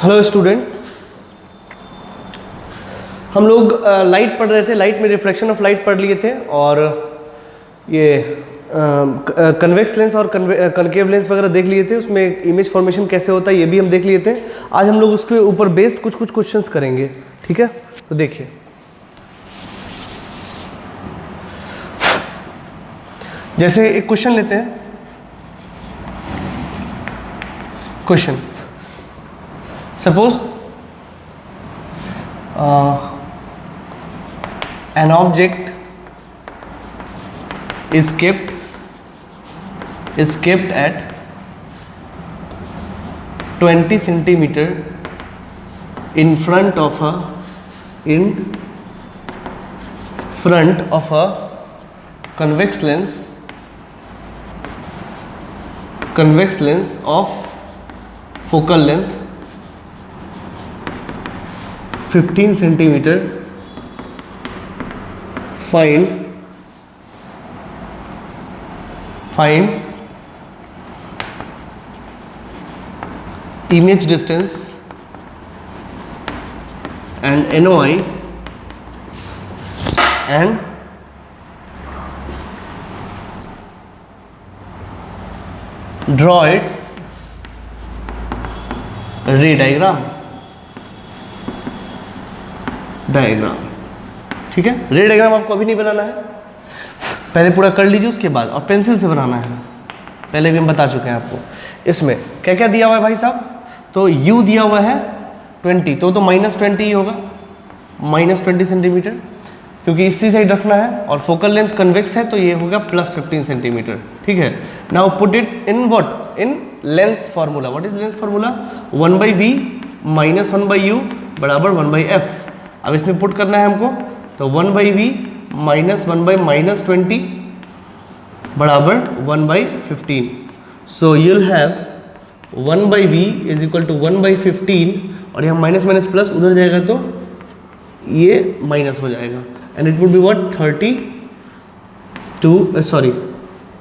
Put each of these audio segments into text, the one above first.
Hello students, हम लोग light पढ़ रहे थे। लाइट में रिफ्रैक्शन ऑफ लाइट पढ़ लिए थे और ये कन्वेक्स लेंस और कनकेव लेंस वगैरह देख लिए थे। उसमें इमेज फॉर्मेशन कैसे होता है ये भी हम देख लिए थे। आज हम लोग उसके ऊपर बेस्ड कुछ क्वेश्चंस करेंगे, ठीक है। तो देखिए, जैसे एक क्वेश्चन लेते हैं। Question, suppose an object is kept at 20 centimeter in front of a convex lens of focal length 15 centimeter. Find image distance and NOI and draw its ray diagram. ठीक है, रे डायग्राम आपको अभी नहीं बनाना है, पहले पूरा कर लीजिए उसके बाद, और पेंसिल से बनाना है। पहले भी हम बता चुके हैं आपको। इसमें क्या क्या दिया हुआ है भाई साहब? तो u दिया हुआ है 20, तो -20 ही होगा, -20 सेंटीमीटर, क्योंकि इसी साइड रखना है। और फोकल लेंथ कन्वेक्स है तो ये होगा +15 सेंटीमीटर, ठीक है। Now put it in what? In lens formula. What is lens formula? 1/v - 1/u बराबर 1/f। अब इसमें पुट करना है हमको, तो 1/v - 1/-20 बराबर 1/15। सो यूल हैव 1/v = 1/15, और यहाँ माइनस माइनस प्लस उधर जाएगा तो ये माइनस हो जाएगा, and it would be what?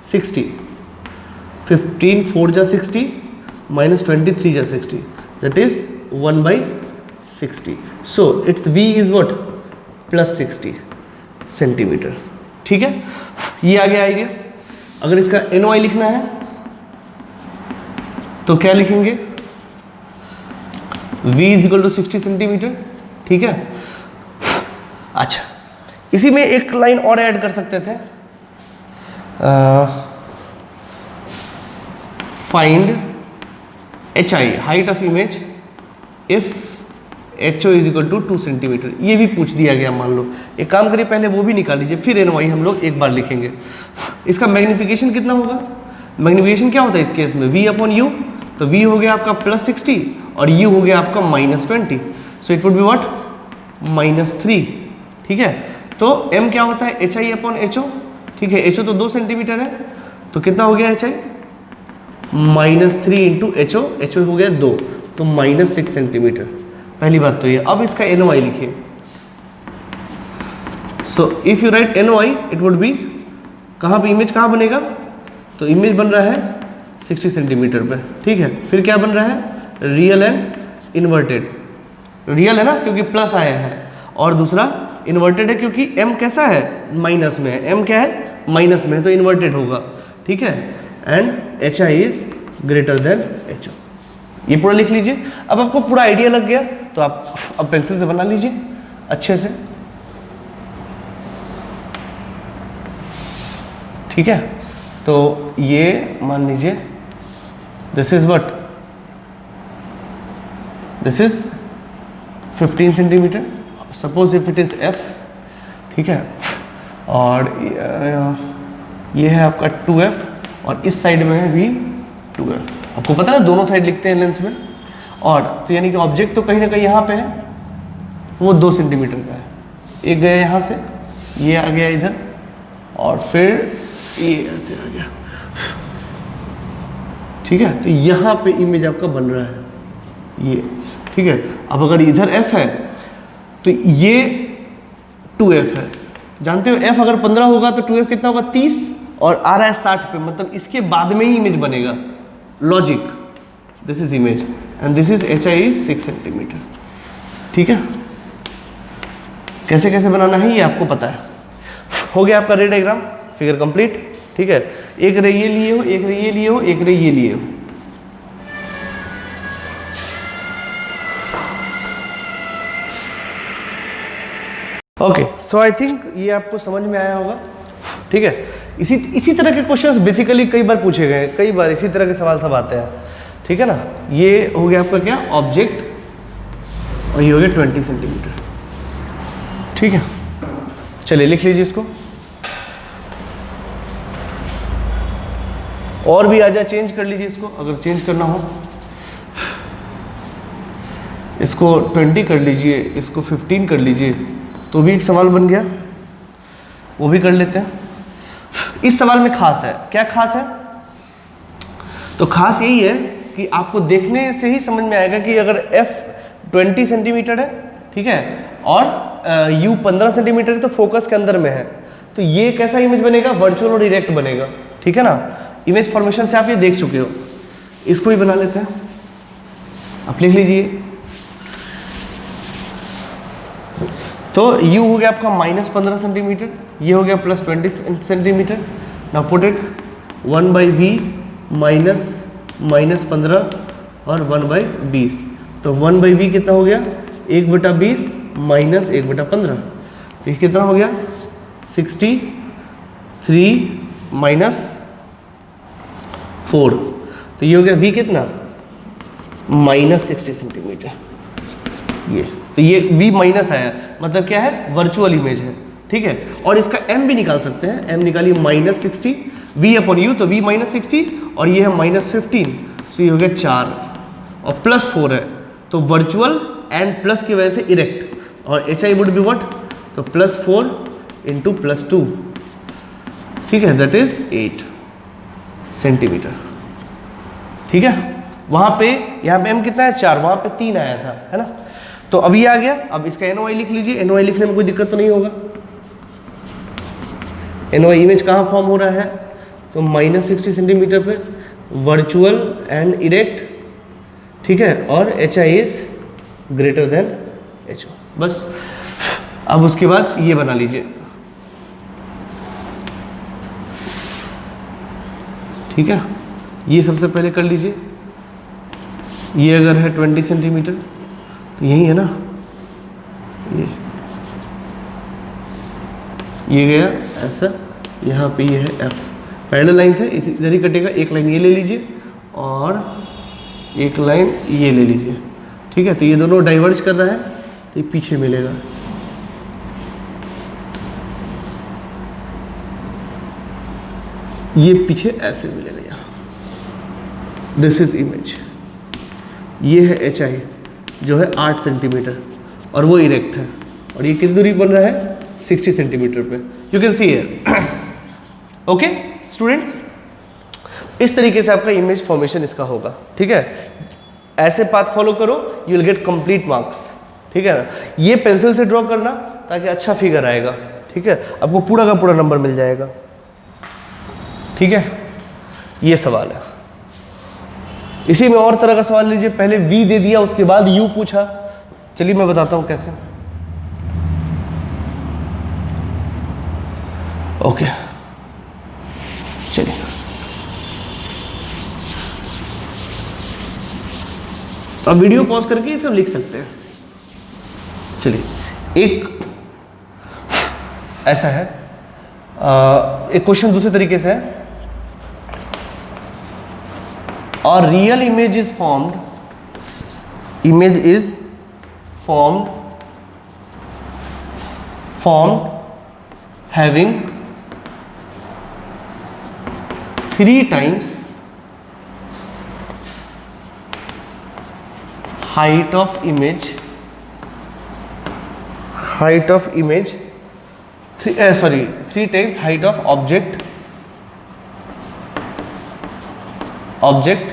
60। 15 4 जा 60 -20 3 जा 60, that is 1/60। So it's v is what? +60 centimetre, ठीक है। ये आगे आएगा। अगर इसका NOI लिखना है तो क्या लिखेंगे? v = 60 सेंटीमीटर, ठीक है। अच्छा, इसी में एक लाइन और ऐड कर सकते थे। Find HI, height of image, if HO = 2 centimetre. ये भी पूछ दिया गया, मान लो। एक काम करिए, पहले वो भी निकाल लीजिए, फिर NOI हम लोग एक बार लिखेंगे। इसका मैग्नीफिकेशन कितना होगा? मैग्नीफिकेशन क्या होता है इस केस में? v/u, तो v हो गया आपका +60 और u हो गया आपका -20, so it would be what? -3, ठीक है। तो m क्या होता है? HI/HO, ठीक है। HO तो 2 सेंटीमीटर है, तो कितना हो गया HI? -3 × HO, HO हो गया 2, तो -6 सेंटीमीटर। पहली बात तो ये। अब इसका NOI लिखिए। So if you right NOI, it would be, कहाँ पे इमेज कहाँ बनेगा? तो इमेज बन रहा है 60 सेंटीमीटर पे, ठीक है। फिर क्या बन रहा है? Real and inverted. रियल है ना, क्योंकि प्लस आया है, और दूसरा इन्वर्टेड है क्योंकि m कैसा है? माइनस में है। m क्या है? माइनस में है, तो इन्वर्टेड होगा, ठीक है। And HI is greater than HO। ये पूरा लिख लीजिए। अब आपको पूरा आइडिया लग गया, तो आप अब पेंसिल से बना लीजिए अच्छे से, ठीक है। तो ये मान लीजिए, this is what? This is 15 centimetre. Suppose if it is f, ठीक है। और ये है आपका 2f, और इस साइड में है भी 2f। आपको पता है ना, दोनों साइड लिखते हैं लेंस में। और तो यानी कि ऑब्जेक्ट तो कहीं ना कहीं यहाँ पे है, वो 2 सेंटीमीटर का है। एक गया यहाँ से, ये आ गया इधर, और फिर ये ऐसे आ गया, ठीक है। तो यहाँ पे इमेज आपका बन रहा है ये, ठीक है। अब अगर इधर f है तो ये 2f है। जानते हो f अगर 15 होगा तो 2f कितना होगा? 30, और आ रहा है 60 पे, मतलब इसके बाद में ही इमेज बनेगा। Logic, this is image and this is HI is 6 centimetre. ठीक है, कैसे कैसे बनाना है ये आपको पता है। हो गया आपका रे डायग्राम, फिगर कंप्लीट। ठीक है, एक रे ये लिए हो, एक रे ये लिए हो, एक रे ये लिए हो। ओके, सो आई थिंक ये आपको समझ में आया होगा। ठीक है, इसी तरह के क्वेश्चंस बेसिकली कई बार पूछे गए हैं, कई बार इसी तरह के सवाल सब आते हैं। ठीक है ना, ये हो गया आपका क्या, ऑब्जेक्ट, और ये हो गया 20 सेंटीमीटर। ठीक है, चलिए लिख लीजिए इसको। और भी आ जाए, चेंज कर लीजिए इसको, अगर चेंज करना हो। इसको 20 कर लीजिए, इसको 15 कर लीजिए, तो भी एक सवाल बन गया, वो भी कर लेते हैं। इस सवाल में खास है, क्या खास है? तो खास यही है कि आपको देखने से ही समझ में आएगा कि अगर f 20 सेंटीमीटर है, ठीक है, और u 15 सेंटीमीटर है, तो फोकस के अंदर में है, तो ये कैसा इमेज बनेगा, वर्चुअल और इरेक्ट बनेगा। ठीक है ना, इमेज फॉर्मेशन से आप ये देख चुके हो। इसको ही बना लेते हैं, आप लिख लीजिए। तो u हो गया आपका -15 सेंटीमीटर, ये हो गया +20 centimetre. Now put it 1/v -15 और 1/20, तो 1/v कितना हो गया, 1/20 - 1/15, तो ये कितना हो गया 63 - 4, तो ये हो गया v कितना -60 सेंटीमीटर। ये तो ये v माइनस आया, मतलब क्या है, वर्चुअल इमेज है। ठीक है, और इसका m भी निकाल सकते हैं, m निकालिए -60 v/u, तो v -60 और ये है -15, तो ये हो गया 4 और +4 है, तो वर्चुअल एंड प्लस की वजह से इरेक्ट, और HI वुड बी व्हाट, तो +4 × +2, ठीक है, दैट इज 8 सेंटीमीटर। ठीक है, वहां पे यहाँ पे m कितना है 4, वहां पे 3 आया था, है ना। तो अब ये आ गया, अब इसका NOI लिख लीजिए। NOI लिखने में कोई दिक्कत तो नहीं होगा। NOI इमेज कहाँ फॉर्म हो रहा है, तो -60 सेंटीमीटर पे, वर्चुअल एंड इरेक्ट, ठीक है, और HI is greater than HO। बस अब उसके बाद ये बना लीजिए। ठीक है, ये सबसे पहले कर लीजिए। ये अगर है 20 सेंटीमीटर, तो यही है ना, ये गया ऐसा, यहाँ पे ये है F, पैरेलल लाइन से इधर ही कटेगा। एक लाइन ये ले लीजिए और एक लाइन ये ले लीजिए। ठीक है, तो ये दोनों डाइवर्ज कर रहा है, तो ये पीछे मिलेगा। ये पीछे ऐसे मिलेगा यहाँ। This is image. ये है HI जो है 8 सेंटीमीटर और वो इरेक्ट है, और ये कितनी दूरी बन रहा है 60 सेंटीमीटर पे। You can see here. Okay students, इस तरीके से आपका इमेज फॉर्मेशन इसका होगा। ठीक है, ऐसे पाथ फॉलो करो, you will get complete marks. ठीक है ना, ये पेंसिल से ड्रॉ करना ताकि अच्छा फिगर आएगा। ठीक है, आपको पूरा का पूरा नंबर मिल जाएगा। ठीक है, ये सवाल है। इसी में और तरह का सवाल लीजिए। पहले V दे दिया, उसके बाद U पूछा। चलिए मैं बताता हूं कैसे। ओके चलिए, तो आप वीडियो पॉज करके ये सब लिख सकते हैं। चलिए, एक ऐसा है, एक क्वेश्चन दूसरे तरीके से है। A real image is formed having 3 times height of image, 3 times height of object.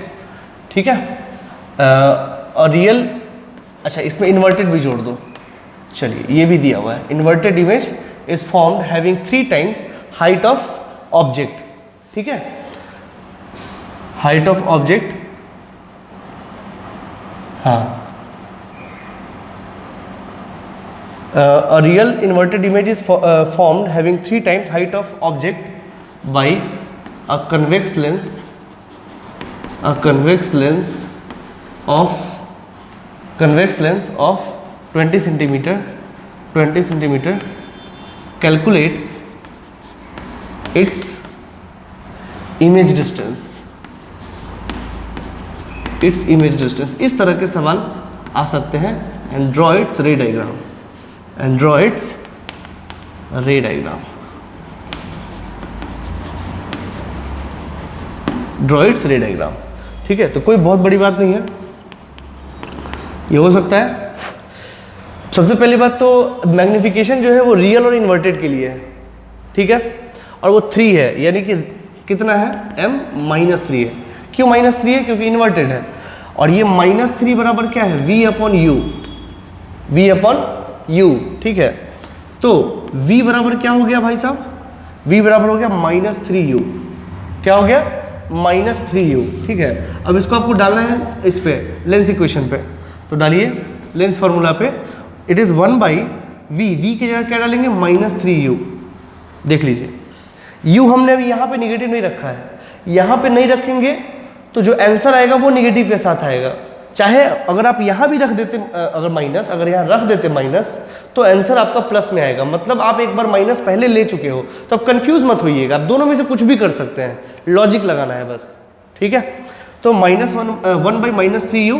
ठीक है, और रियल, अच्छा इसमें इन्वर्टेड भी जोड़ दो। चलिए, ये भी दिया हुआ है, inverted image is formed having 3 times height of object. ठीक है, हाइट ऑफ ऑब्जेक्ट हाँ, a real inverted image is formed having 3 times height of object by a convex lens of 20 centimeter. Calculate its image distance. इस तरह के सवाल आ सकते हैं. and draw its ray diagram. ठीक है, तो कोई बहुत बड़ी बात नहीं है, ये हो सकता है. सबसे पहली बात तो मैग्निफिकेशन जो है वो रियल और इन्वर्टेड के लिए है, ठीक है, और वो 3 है, यानी कि कितना है, m-3 है. क्यों -3 है? क्योंकि इन्वर्टेड है. और ये -3 बराबर क्या है, v अपॉन u, ठीक है. तो v बराबर क्या हो गया भाई साहब, v बराबर हो गया -3u. क्या हो गया, -3u, ठीक है. अब इसको आपको डालना है इस पे लेंस इक्वेशन पे, तो डालिए लेंस फार्मूला पे. इट इज 1/v की जगह क्या डालेंगे, -3u. देख लीजिए, u हमने अभी यहाँ पे निगेटिव नहीं रखा है, यहाँ पे नहीं रखेंगे तो जो आंसर आएगा वो निगेटिव के साथ आएगा. चाहे अगर आप यहाँ भी रख देते, अगर माइनस, अगर यहाँ रख देते माइनस, तो आंसर आपका प्लस में आएगा. मतलब आप एक बार माइनस पहले ले चुके हो, तो आप कंफ्यूज मत होइएगा, आप दोनों में से कुछ भी कर सकते हैं, लॉजिक लगाना है बस, ठीक है. तो -1/-3u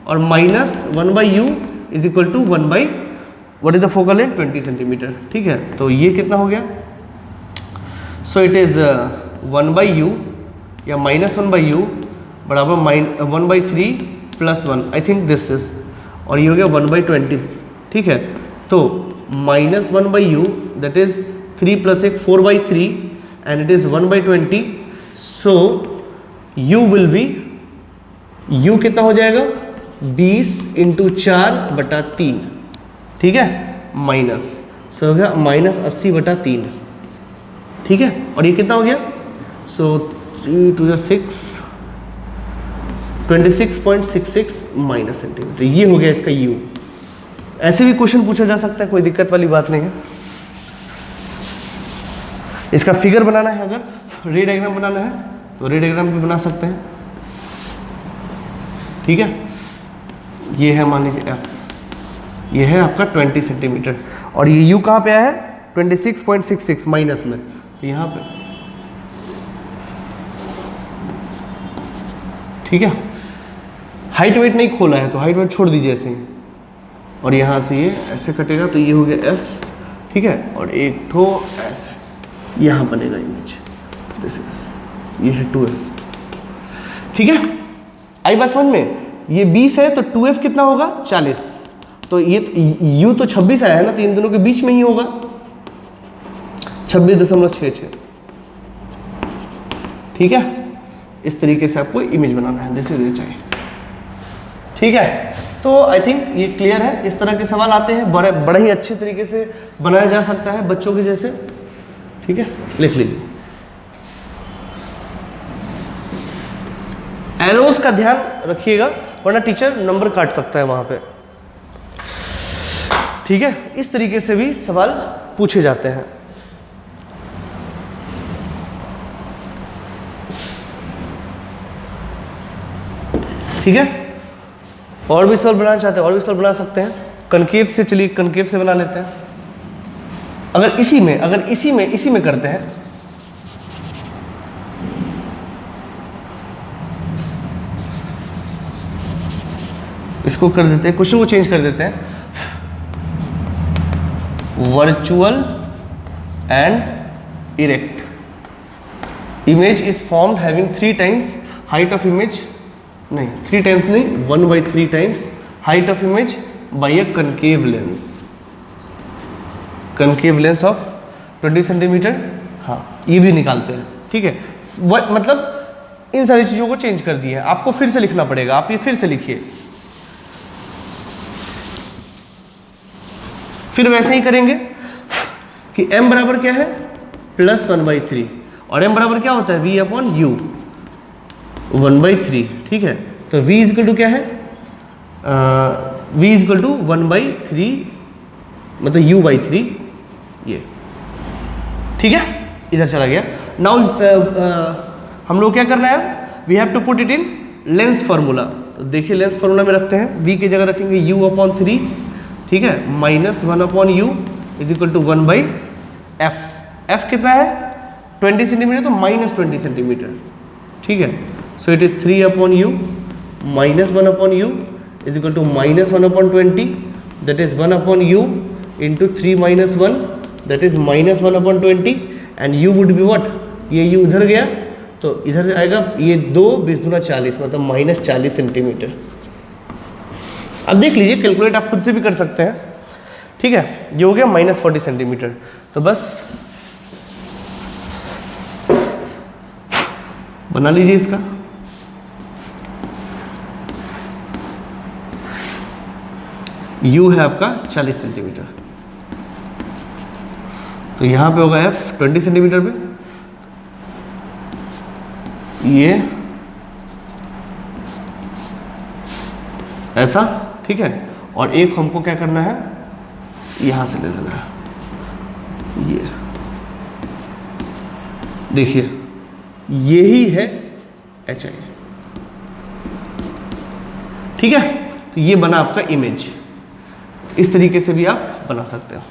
और -1/u is equal to 1/, what is the focal length, 20 centimetre, ठीक है. तो ये कितना हो गया, सो इट इज 1/u या -1/u बराबर 1/3 + 1, आई थिंक दिस इज, और ये हो गया 1/20, ठीक है. तो -1/u that is 3 + 1 4/3 and it is 1/20. So u will be, u कितना हो जाएगा, 20 × 4/3, ठीक है, माइनस, सो हो गया -80/3, ठीक है. और ये कितना हो गया, सो 3 × 6 26.66 माइनस सेंटीमीटर. ये हो गया इसका u. ऐसे भी क्वेश्चन पूछा जा सकता है, कोई दिक्कत वाली बात नहीं है. इसका फिगर बनाना है, अगर रे डायग्राम बनाना है तो रे डायग्राम भी बना सकते हैं, ठीक है. ये है मान लीजिए f, ये है आपका 20 सेंटीमीटर, और ये u कहाँ पे आया है, 26.66 माइनस में, तो यहाँ पे, ठीक है. हाइट वेट नहीं खोला है तो हाइट वेट छोड़ दीजिए ऐसे ही, और यहाँ से ये ऐसे कटेगा, तो ये हो गया f, ठीक है. और एक ठो ऐसे यहाँ बनेगा इमेज, दिस इज, ये है 2f, ठीक है. आई बात समझ में, ये 20 है तो 2f कितना होगा, 40. तो ये u तो 26 आया है ना, तो इन दोनों के बीच में ही होगा, 26.66, ठीक है. इस तरीके से आपको इमेज बनाना है, दिस इज एच आई, ठीक है. तो आई थिंक ये क्लियर है. इस तरह के सवाल आते हैं, बड़े ही अच्छे तरीके से बनाया जा सकता है बच्चों के जैसे, ठीक है. लिख लीजिए. एरोस का ध्यान रखिएगा, वरना टीचर नंबर काट सकता है वहां पे, ठीक है. इस तरीके से भी सवाल पूछे जाते हैं. ठीक है. और भी सवाल बनाना चाहते हैं, और भी सवाल बना सकते हैं. कनकेव से, चलिए कनकेव से बना लेते हैं. अगर इसी में करते हैं, इसको कर देते हैं, क्वेश्चन को चेंज कर देते हैं. Virtual and erect image is formed having 3 times height of image, नहीं 3 times नहीं, 1/3 times height of image by a concave lens of 20 centimetre. हाँ, ये भी निकालते हैं, ठीक है. मतलब इन सारी चीज़ों को चेंज कर दिया है, आपको फिर से लिखना पड़ेगा. आप ये फिर से लिखिए, फिर वैसे ही करेंगे कि m बराबर क्या है, +1/3, और m बराबर क्या होता है, v/u 1/3, ठीक है. तो v इक्वल टू क्या है, v इज इक्वल टू 1/3 मतलब u/3 ये, ठीक है, इधर चला गया। नाउ हम लोग क्या करना है, we have to put it in lens formula. तो देखिए लेंस फार्मूला में रखते हैं, v की जगह रखेंगे u/3, ठीक है, -1/u is equal to 1/f। f कितना है 20 सेंटीमीटर, तो -20 सेंटीमीटर, ठीक है। So it is 3/u -1/u is equal to -1/20, that is 1/u into 3 - 1 that is -1/20 and u would be what, ये u उधर गया तो इधर आएगा, ये 2 20 दूना 40 मतलब -40 सेंटीमीटर। अब देख लीजिए, कैलकुलेट आप खुद से भी कर सकते हैं, ठीक है। ये हो गया -40 सेंटीमीटर। तो बस बना लीजिए इसका। u है आपका 40 सेंटीमीटर, तो यहां पे होगा f 20 सेंटीमीटर पे, ये ऐसा, ठीक है। और एक हमको क्या करना है, यहां से ले लेना है, ये देखिए यही है HI, ठीक है। तो ये बना आपका इमेज, इस तरीके से भी आप बना सकते हो,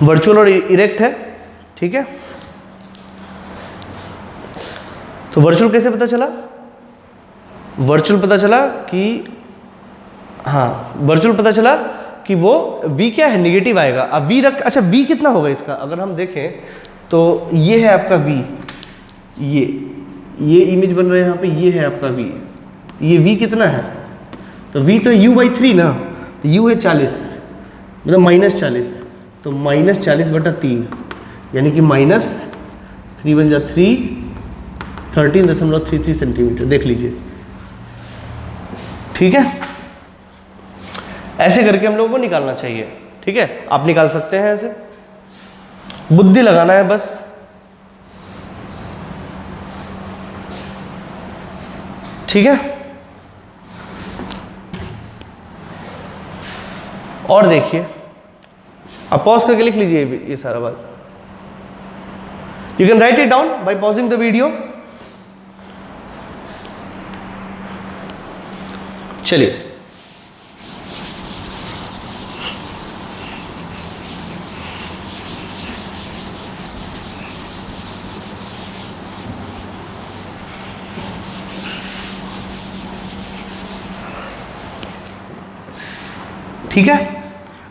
वर्चुअल और इरेक्ट है, ठीक है। तो वर्चुअल कैसे पता चला, वर्चुअल पता चला कि हाँ, वर्चुअल पता चला कि वो v क्या है, निगेटिव आएगा। अब v रख, अच्छा v कितना होगा इसका, अगर हम देखें तो ये है आपका v, ये इमेज बन रहा है यहाँ पे, ये है आपका v, ये v कितना है, तो v तो u/3 ना, तो u है 40 मतलब -40, तो -40/3 यानी कि -3 बन जा 13.33 सेंटीमीटर, देख लीजिए, ठीक है। ऐसे करके हम लोगों को निकालना चाहिए, ठीक है। आप निकाल सकते हैं ऐसे, बुद्धि लगाना है बस, ठीक है। और देखिए, आप पॉज करके लिख लीजिए ये सारा बात। You can write it down by pausing the video. चलिए, ठीक है।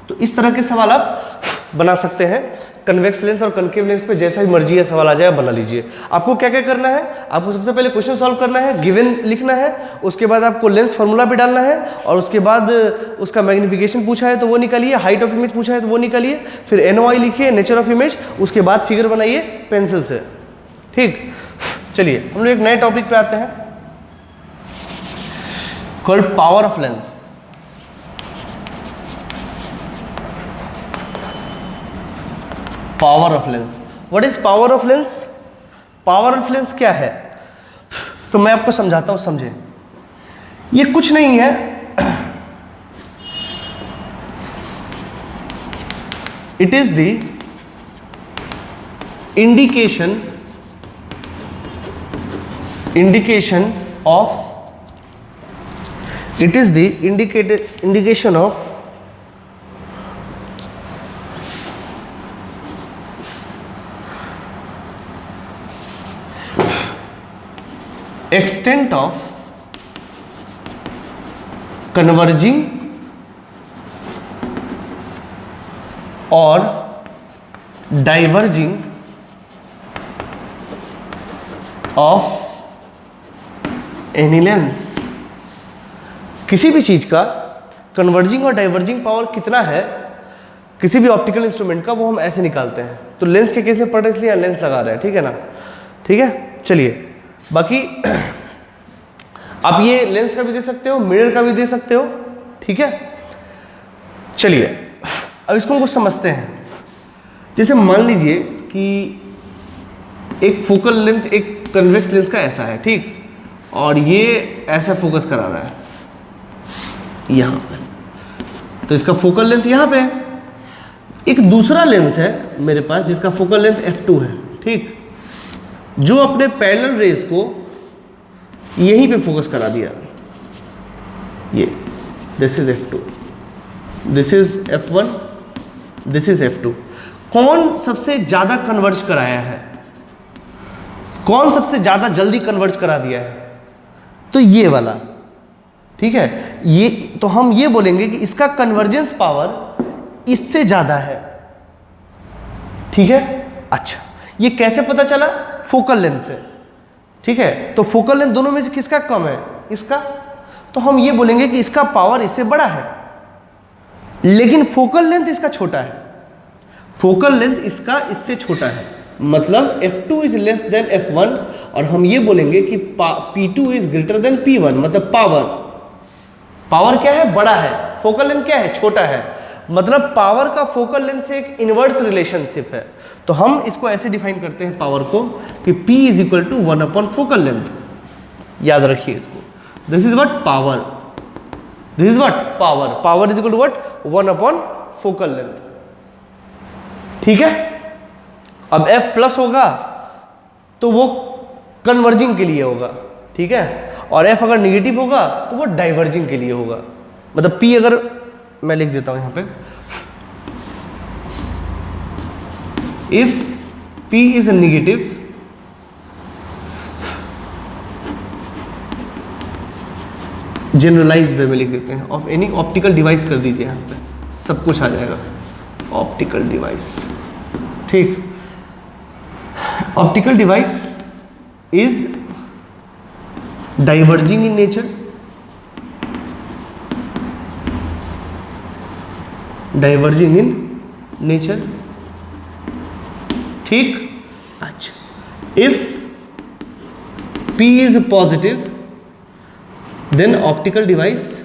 तो इस तरह के सवाल आप बना सकते हैं, कन्वेक्स लेंस और कनकेव लेंस पे जैसा भी मर्जी है सवाल आ जाए बना लीजिए। आपको क्या क्या करना है, आपको सबसे पहले क्वेश्चन सॉल्व करना है, गिवन लिखना है, उसके बाद आपको लेंस फार्मूला भी डालना है, और उसके बाद उसका मैग्निफिकेशन पूछा है तो वो निकालिए, हाइट ऑफ इमेज पूछा है तो वो निकालिए, फिर NOI लिखिए, नेचर ऑफ इमेज, उसके बाद फिगर बनाइए पेंसिल से, ठीक। चलिए हम लोग एक नए टॉपिक पे आते हैं, called power of lens. Power of lens, what is power of lens? Power of lens क्या है, तो मैं आपको समझाता हूं, समझे। ये कुछ नहीं है, it is the indication of extent of converging or diverging of any lens। किसी भी चीज का कन्वर्जिंग और डाइवर्जिंग पावर कितना है किसी भी ऑप्टिकल इंस्ट्रूमेंट का, वो हम ऐसे निकालते हैं। तो लेंस के केस में पढ़ रहे इसलिए लेंस लगा रहे हैं, ठीक है ना, ठीक है। चलिए बाकी आप ये लेंस का भी दे सकते हो, मिरर का भी दे सकते हो, ठीक है। चलिए अब इसको कुछ समझते हैं। जैसे मान लीजिए कि एक फोकल लेंथ एक कन्वेक्स लेंस का ऐसा है, ठीक, और ये ऐसा फोकस करा रहा है, यहाँ पे, तो इसका फोकल लेंथ यहाँ पे है। एक दूसरा लेंस है मेरे पास जिसका फोकल लेंथ f2 है, ठीक, जो अपने पैरेलल रेज को यहीं पे फोकस करा दिया। ये this is f2, this is f1, this is f2। कौन सबसे ज्यादा कन्वर्ज कराया है, कौन सबसे ज्यादा जल्दी कन्वर्ज करा दिया है? तो ये वाला, ठीक है। ये तो हम ये बोलेंगे कि इसका कन्वर्जेंस पावर इससे ज्यादा है, ठीक है। अच्छा, ये कैसे पता चला? फोकल लेंथ से, ठीक है। तो फोकल लेंथ दोनों में से किसका कम है? इसका। तो हम ये बोलेंगे कि इसका पावर इससे बड़ा है, लेकिन फोकल लेंथ इसका छोटा है। फोकल लेंथ इसका इससे छोटा है, मतलब f2 is less than f1, और हम ये बोलेंगे कि p2 is greater than p1, मतलब पावर क्या है? बड़ा है। फोकल लेंथ क्या है? छोटा है। मतलब पावर का फोकल लेंथ से एक इनवर्स रिलेशनशिप है। तो हम इसको ऐसे डिफाइन करते हैं पावर को कि P is equal to 1 upon focal length. याद रखिए इसको, this is what power, this is what power is equal to what 1 upon focal length, ठीक है। अब F प्लस होगा तो वो कन्वर्जिंग के लिए होगा, ठीक है, और F अगर निगेटिव होगा तो वो डाइवर्जिंग के लिए होगा। मतलब P अगर मैं लिख देता हूं यहां पे, if P is negative generalize way में लिख देते हैं ऑफ एनी ऑप्टिकल डिवाइस कर दीजिए, यहां पे सब कुछ आ जाएगा। ऑप्टिकल डिवाइस, ठीक। Optical device is diverging in nature, diverging in nature, ठीक। अच्छा, if P is positive then optical device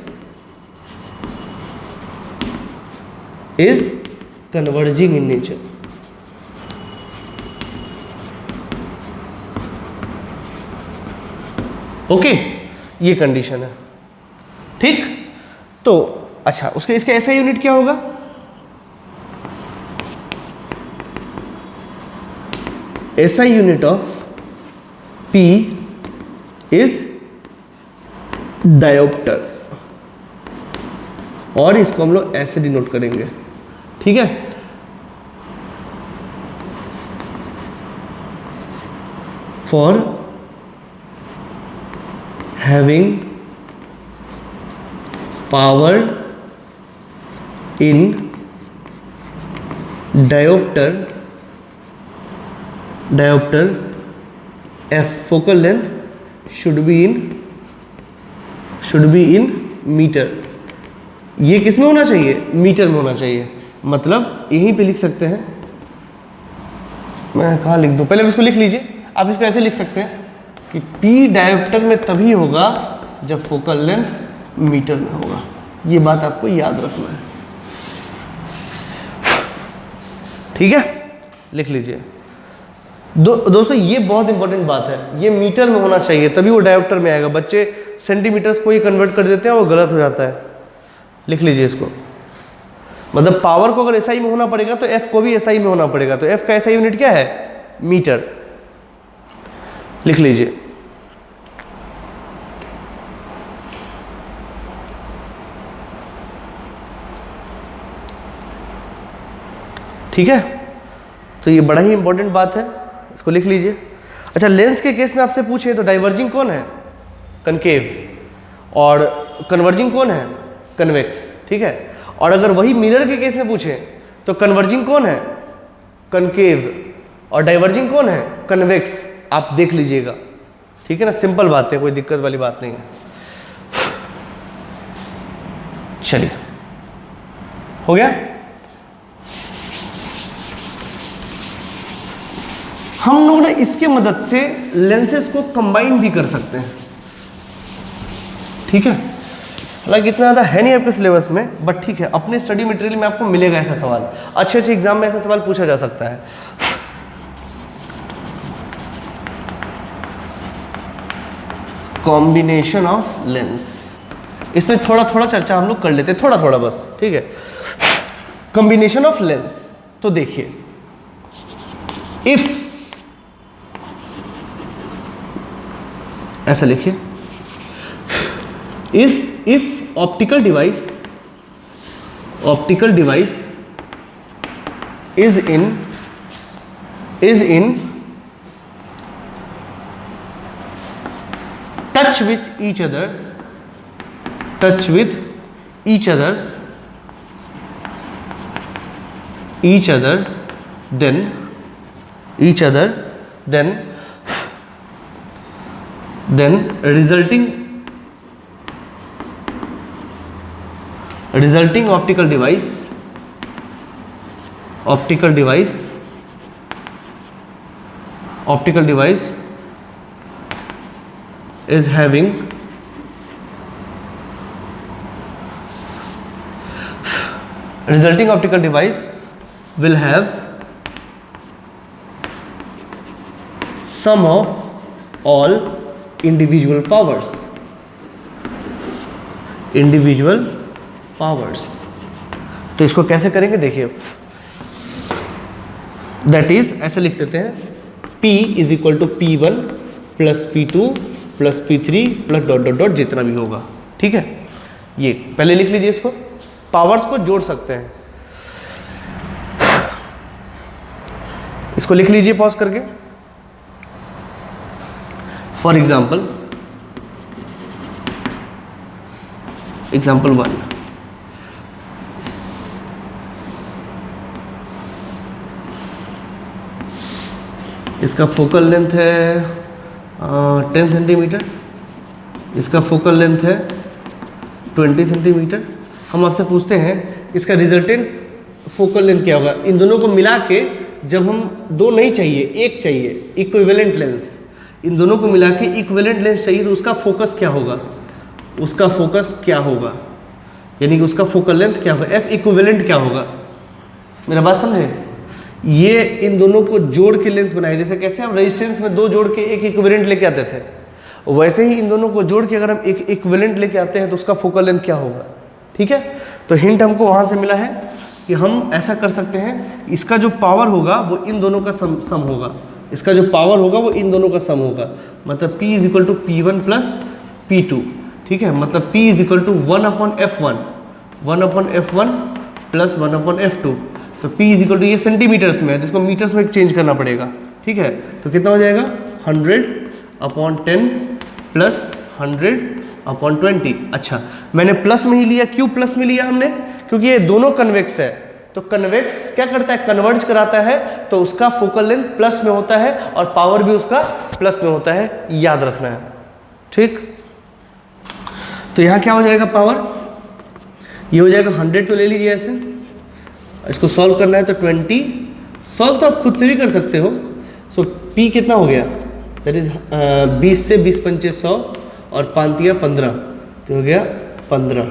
is converging in nature. Okay, ये कंडीशन है, ठीक। तो अच्छा, उसके इसका ऐसा यूनिट क्या होगा? SI unit of P is dioptre, और इसको हम लोग ऐसे डिनोट करेंगे, ठीक है। For having power in dioptre F focal length should be in metre. ये किस में होना चाहिए? मीटर में होना चाहिए। मतलब यहीं पे लिख सकते हैं, मैं कहाँ लिख दूँ? पहले इसको लिख लीजिए। आप इसको ऐसे लिख सकते हैं कि P डायोप्टर में तभी होगा जब फोकल लेंथ मीटर में होगा। ये बात आपको याद रखना है, ठीक है। लिख लीजिए। दोस्तों ये बहुत इंपॉर्टेंट बात है, ये मीटर में होना चाहिए तभी वो डायोप्टर में आएगा। बच्चे सेंटीमीटर्स को ही कन्वर्ट कर देते हैं, वो गलत हो जाता है। लिख लीजिए इसको। मतलब पावर को अगर SI में होना पड़ेगा तो F को भी SI में होना पड़ेगा। तो F का SI यूनिट क्या है? मीटर। लिख लीजिए। ठीक है, तो ये बड़ा ही इंपॉर्टेंट बात है, इसको लिख लीजिए। अच्छा, लेंस के केस में आपसे पूछे तो डाइवर्जिंग कौन है? कनकेव। और कन्वर्जिंग कौन है? कन्वेक्स, ठीक है। और अगर वही मिरर के केस में पूछे तो कन्वर्जिंग कौन है? कनकेव। और डाइवर्जिंग कौन है? कन्वेक्स। आप देख लीजिएगा, ठीक है ना। सिंपल बात है, कोई दिक्कत वाली बात नहीं है। चलिए, हो गया। हम लोग ना इसके मदद से लेंसेज को कंबाइन भी कर सकते हैं, ठीक है। हालांकि इतना ज़्यादा है नहीं आपके सिलेबस में, बट ठीक है, अपने स्टडी मटेरियल में आपको मिलेगा ऐसा सवाल। अच्छे अच्छे एग्जाम में ऐसा सवाल पूछा जा सकता है। कॉम्बिनेशन ऑफ लेंस, इसमें थोड़ा थोड़ा चर्चा हम लोग कर लेते हैं, थोड़ा थोड़ा बस, ठीक है। कॉम्बिनेशन ऑफ लेंस, तो देखिए इफ, ऐसा लिखिए, if optical device is in touch with each other, then resulting optical device is having resulting optical device will have sum of all individual powers, तो इसको कैसे करेंगे देखिए, दैट इज ऐसे लिख देते हैं, P is equal to P1 plus P2 plus P3 plus dot dot dot जितना भी होगा, ठीक है। ये पहले लिख लीजिए, इसको पावर्स को जोड़ सकते हैं, इसको लिख लीजिए पॉज करके। फॉर एग्जाम्पल 1, इसका फोकल लेंथ है 10 सेंटीमीटर, इसका फोकल लेंथ है 20 सेंटीमीटर। हम आपसे पूछते हैं इसका रिजल्टेंट फोकल लेंथ क्या होगा। इन दोनों को मिला के जब हम दो नहीं चाहिए, एक चाहिए, इक्विवेलेंट लेंस, इन दोनों को मिला के इक्विवेलेंट लेंस चाहिए, तो उसका फोकस क्या होगा, यानी कि उसका फोकल लेंथ क्या होगा, एफ इक्विवेलेंट क्या होगा। मेरा बात समझे, ये इन दोनों को जोड़ के लेंस बनाए, जैसे कैसे हम रेजिस्टेंस में दो जोड़ के एक इक्विवेलेंट लेके आते थे, वैसे ही इन दोनों को जोड़ के अगर हम एक इक्विवेलेंट लेके आते हैं तो उसका फोकल लेंथ क्या होगा, ठीक है। तो हिंट हमको वहां से मिला है कि हम ऐसा कर सकते हैं, इसका जो पावर होगा वो इन दोनों का सम होगा, इसका जो पावर होगा वो इन दोनों का सम होगा, मतलब P is equal to P1 plus P2, ठीक है। मतलब P is equal to 1/F1 plus 1/F2, तो P इज इक्वल टू, ये सेंटीमीटर्स में है तो इसको मीटर्स में चेंज करना पड़ेगा, ठीक है। तो कितना हो जाएगा 100/10 प्लस 100/20। अच्छा, मैंने प्लस में ही लिया, क्यों प्लस में लिया हमने, क्योंकि ये दोनों कन्वेक्स है, तो कन्वेक्स क्या करता है, कन्वर्ज कराता है, तो उसका फोकल लेंथ प्लस में होता है और पावर भी उसका प्लस में होता है, याद रखना है, ठीक। तो यहाँ क्या हो जाएगा, पावर ये हो जाएगा 100, तो ले लीजिए ऐसे, इसको सॉल्व करना है तो 20, सॉल्व तो आप खुद से भी कर सकते हो। सो P कितना हो गया, दैट इज 20 से 20 पंचे 100 और 5 15, तो हो गया 15।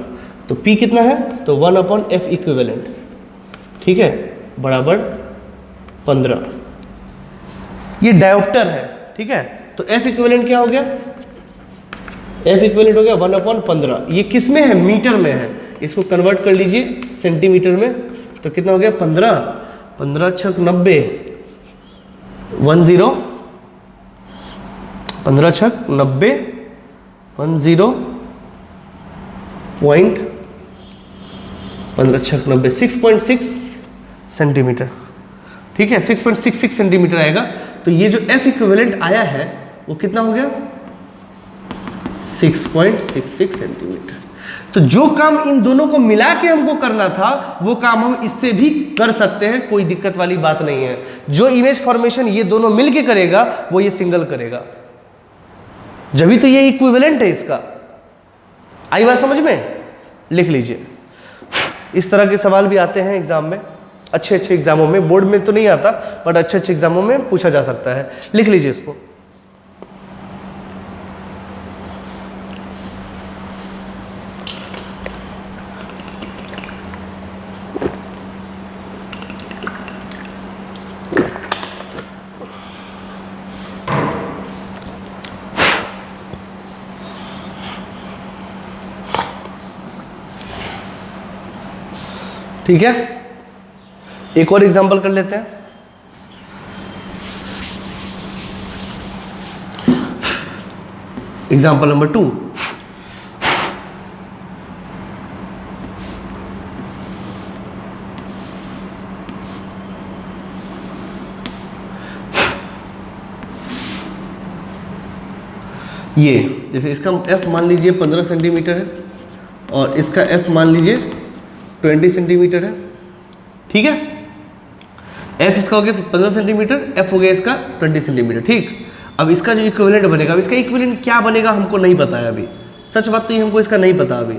तो P कितना है, तो 1/F इक्विवेलेंट, ठीक है, बराबर 15। ये डायोप्टर है, ठीक है। तो F इक्विवेलेंट क्या हो गया, F इक्विवेलेंट हो गया 1/15। ये किस में है, मीटर में है, इसको कन्वर्ट कर लीजिए सेंटीमीटर में, तो कितना हो गया 15 6 90, 10 15 6 90, 15 6 90, 6.6 सेंटीमीटर, ठीक है, 6.66 सेंटीमीटर आएगा। तो ये जो F इक्विवेलेंट आया है वो कितना हो गया, 6.66 सेंटीमीटर। तो जो काम इन दोनों को मिला के हमको करना था वो काम हम इससे भी कर सकते हैं, कोई दिक्कत वाली बात नहीं है। जो इमेज फॉर्मेशन ये दोनों मिलके करेगा वो ये सिंगल करेगा, जब तो ये इक्विवेलेंट है इसका। आई बात समझ में, लिख लीजिए। इस तरह के सवाल भी आते हैं एग्जाम में, अच्छे एग्जामों में, बोर्ड में तो नहीं आता बट अच्छे एग्जामों में पूछा जा सकता है, लिख लीजिए इसको। ठीक है, एक और एग्जांपल कर लेते हैं। एग्जांपल नंबर 2, ये जैसे इसका f मान लीजिए 15 सेंटीमीटर है और इसका f मान लीजिए 20 सेंटीमीटर है। ठीक है, f इसका हो गया 15 सेंटीमीटर, f हो गया इसका 20 सेंटीमीटर। ठीक, अब इसका जो इक्विवेलेंट बनेगा, अब इसका इक्विवेलेंट क्या बनेगा हमको नहीं पता है अभी, सच बात तो ये हमको इसका नहीं पता अभी।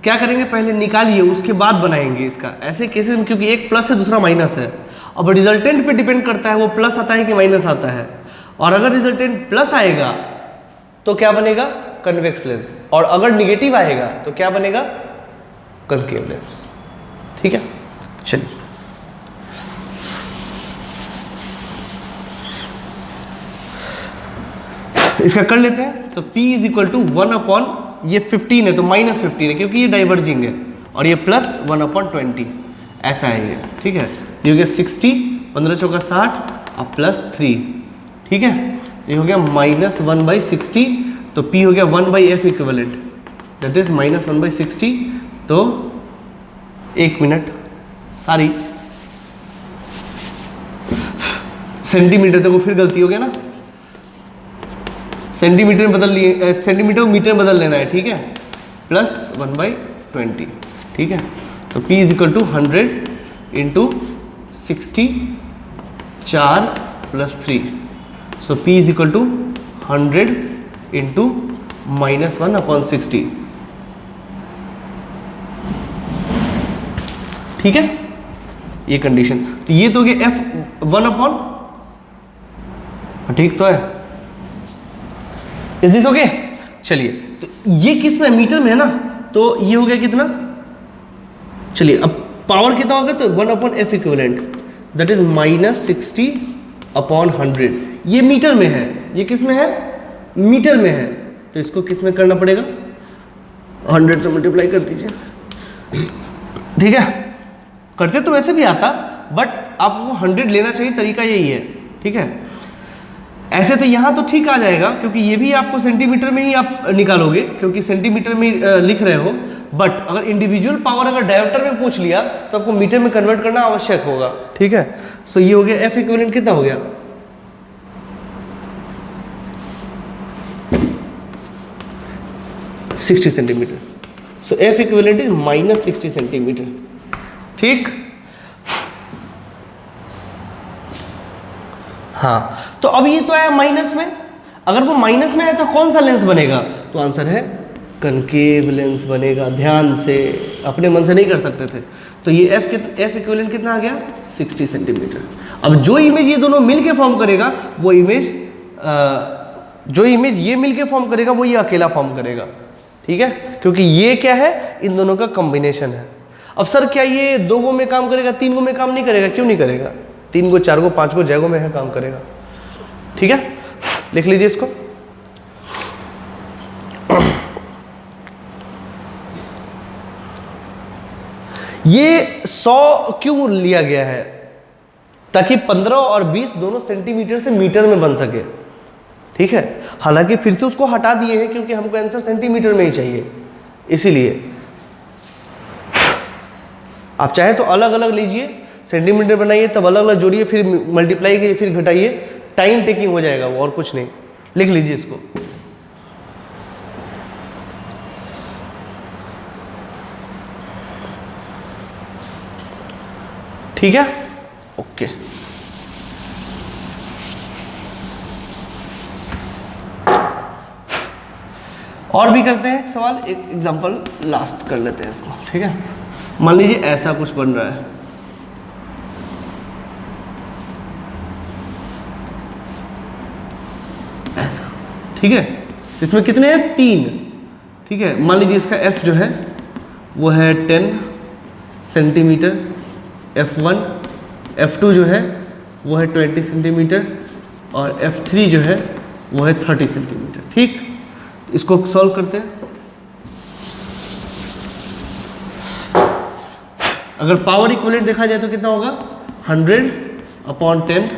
क्या करेंगे, पहले निकालिए उसके बाद बनाएंगे इसका। ऐसे केसेस में क्योंकि एक प्लस है दूसरा माइनस है, अब रिजल्टेंट पे डिपेंड करता है वो प्लस आता है कि माइनस आता है। और अगर रिजल्टेंट प्लस आएगा तो क्या बनेगा, कन्वेक्स लेंस, और अगर निगेटिव आएगा तो क्या बनेगा, कनकेव लेंस। ठीक है, चलिए इसका कर लेते हैं। तो P इज इक्वल टू 1 ये 15 है तो -15 है क्योंकि ये डाइवर्जिंग है, और ये प्लस 1/20 ऐसा है ये। ठीक है, ये हो गया 60, 15 चौका 60 और प्लस 3। ठीक है, ये हो गया -1/60, तो P हो गया 1/f इक्विवेलेंट, दैट इज -1/60। तो 1 मिनट, सॉरी सेंटीमीटर, देखो फिर गलती हो गया ना, सेंटीमीटर में बदल लिए, सेंटीमीटर को मीटर में बदल लेना है। ठीक है, प्लस 1/20। ठीक है, तो P is equal to 100 into 60 4 + 3, so P is equal to 100 into -1/60। ठीक है, ये कंडीशन, तो ये तो गया F 1/, ठीक तो है, इज दिस ओके। चलिए, तो ये किस में, मीटर में है ना, तो ये हो गया कितना, चलिए अब पावर कितना होगा, तो 1/f इक्विवेलेंट, दैट इज -60/100। ये मीटर में है, ये किस में है, मीटर में है, तो इसको किस में करना पड़ेगा, 100 से मल्टीप्लाई कर दीजिए। ठीक है, करते तो वैसे भी आता, बट आपको 100 लेना चाहिए, तरीका यही है। ठीक है, ऐसे तो यहाँ तो ठीक आ जाएगा क्योंकि ये भी आपको सेंटीमीटर में ही आप निकालोगे क्योंकि सेंटीमीटर में लिख रहे हो, बट अगर इंडिविजुअल पावर अगर डायोप्टर में पूछ लिया तो आपको मीटर में कन्वर्ट करना आवश्यक होगा। ठीक है, सो ये हो गया एफ इक्विवेलेंट कितना हो गया, -60 centimetre. So F equivalent is -60 centimetre. ठीक, हाँ, तो अब ये तो आया माइनस में, अगर वो माइनस में है तो कौन सा लेंस बनेगा, तो आंसर है कनकेव लेंस बनेगा। ध्यान से, अपने मन से नहीं कर सकते थे। तो ये एफ इक्विवेलेंट कितना आ गया, 60 सेंटीमीटर। अब जो इमेज ये दोनों मिलके फॉर्म करेगा वो इमेज, जो इमेज ये मिलके फॉर्म करेगा वो ये अकेला फॉर्म करेगा। ठीक है, क्योंकि ये क्या है, इन दोनों का कॉम्बिनेशन है। अब सर क्या ये 2 गो में काम करेगा, 3 गो में काम नहीं करेगा, क्यों नहीं करेगा, 3 गो 4 गो 5 गो जगहों में है काम करेगा। ठीक है, लिख लीजिए इसको। ये 100 क्यों लिया गया है, ताकि 15 और 20 दोनों सेंटीमीटर से मीटर में बन सके। ठीक है, हालांकि फिर से उसको हटा दिए हैं क्योंकि हमको आंसर सेंटीमीटर में ही चाहिए, इसीलिए आप चाहे तो अलग अलग लीजिए, सेंटीमीटर बनाइए, तब अलग अलग जोड़िए, फिर मल्टीप्लाई कीजिए, फिर घटाइए, टाइम टेकिंग हो जाएगा वो, और कुछ नहीं। लिख लीजिए इसको। ठीक है, ओके। और भी करते हैं एक सवाल, एक एग्जांपल लास्ट कर लेते हैं इसको। ठीक है, मान लीजिए ऐसा कुछ बन रहा है, ऐसा। ठीक है, इसमें कितने हैं, 3। ठीक है, मान लीजिए इसका f जो है वो है 10 सेंटीमीटर, f1, f2 जो है वो है 20 सेंटीमीटर और f3 जो है वो है 30 सेंटीमीटर। ठीक, इसको सॉल्व करते हैं। अगर पावर इक्विवेलेंट देखा जाए तो कितना होगा 100/10।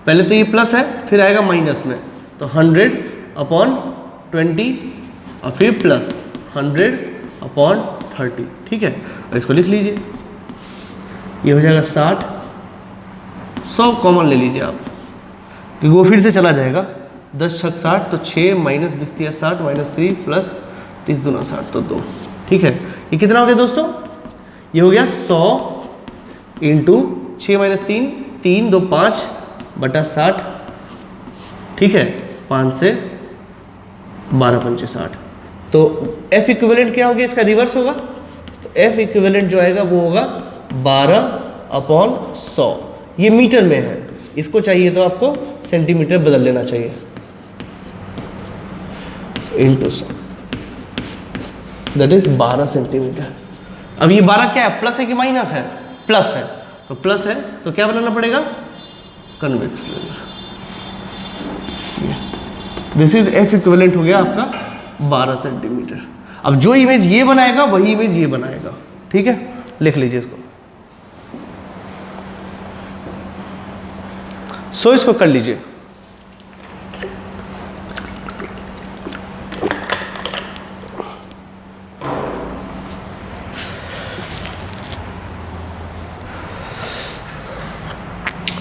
पहले तो ये प्लस है, फिर आएगा माइनस में, तो 100/20 और फिर प्लस 100/30। ठीक है, और इसको लिख लीजिए, ये हो जाएगा 60। 100 कॉमन ले लीजिए आप, क्योंकि वो फिर से चला जाएगा। 10 छक 60, तो 6 माइनस 20 दिया 60 माइनस 3 प्लस 30 दूना 60, तो 2। ठीक है, ये कितना हो गया दोस्तों? ये हो गया 100 इंटू 6 माइनस 3, 3 2 5 बटा 60। ठीक है, 5 से 12 पंचे 60। तो F इक्विवेलेंट क्या हो गया? इसका रिवर्स होगा, तो F इक्विवेलेंट जो आएगा वो होगा 12/100। ये मीटर में है, इसको चाहिए तो आपको सेंटीमीटर बदल लेना चाहिए, इंटू 100, दैट इज 12 सेंटीमीटर। अब ये 12 क्या है, प्लस है कि माइनस है? प्लस है, तो प्लस है तो क्या बनाना पड़ेगा? Convex lens. This is F equivalent हो गया आपका 12 सेंटीमीटर। अब जो इमेज ये बनाएगा वही इमेज ये बनाएगा। ठीक है, लिख लीजिए इसको। सो इसको कर लीजिए।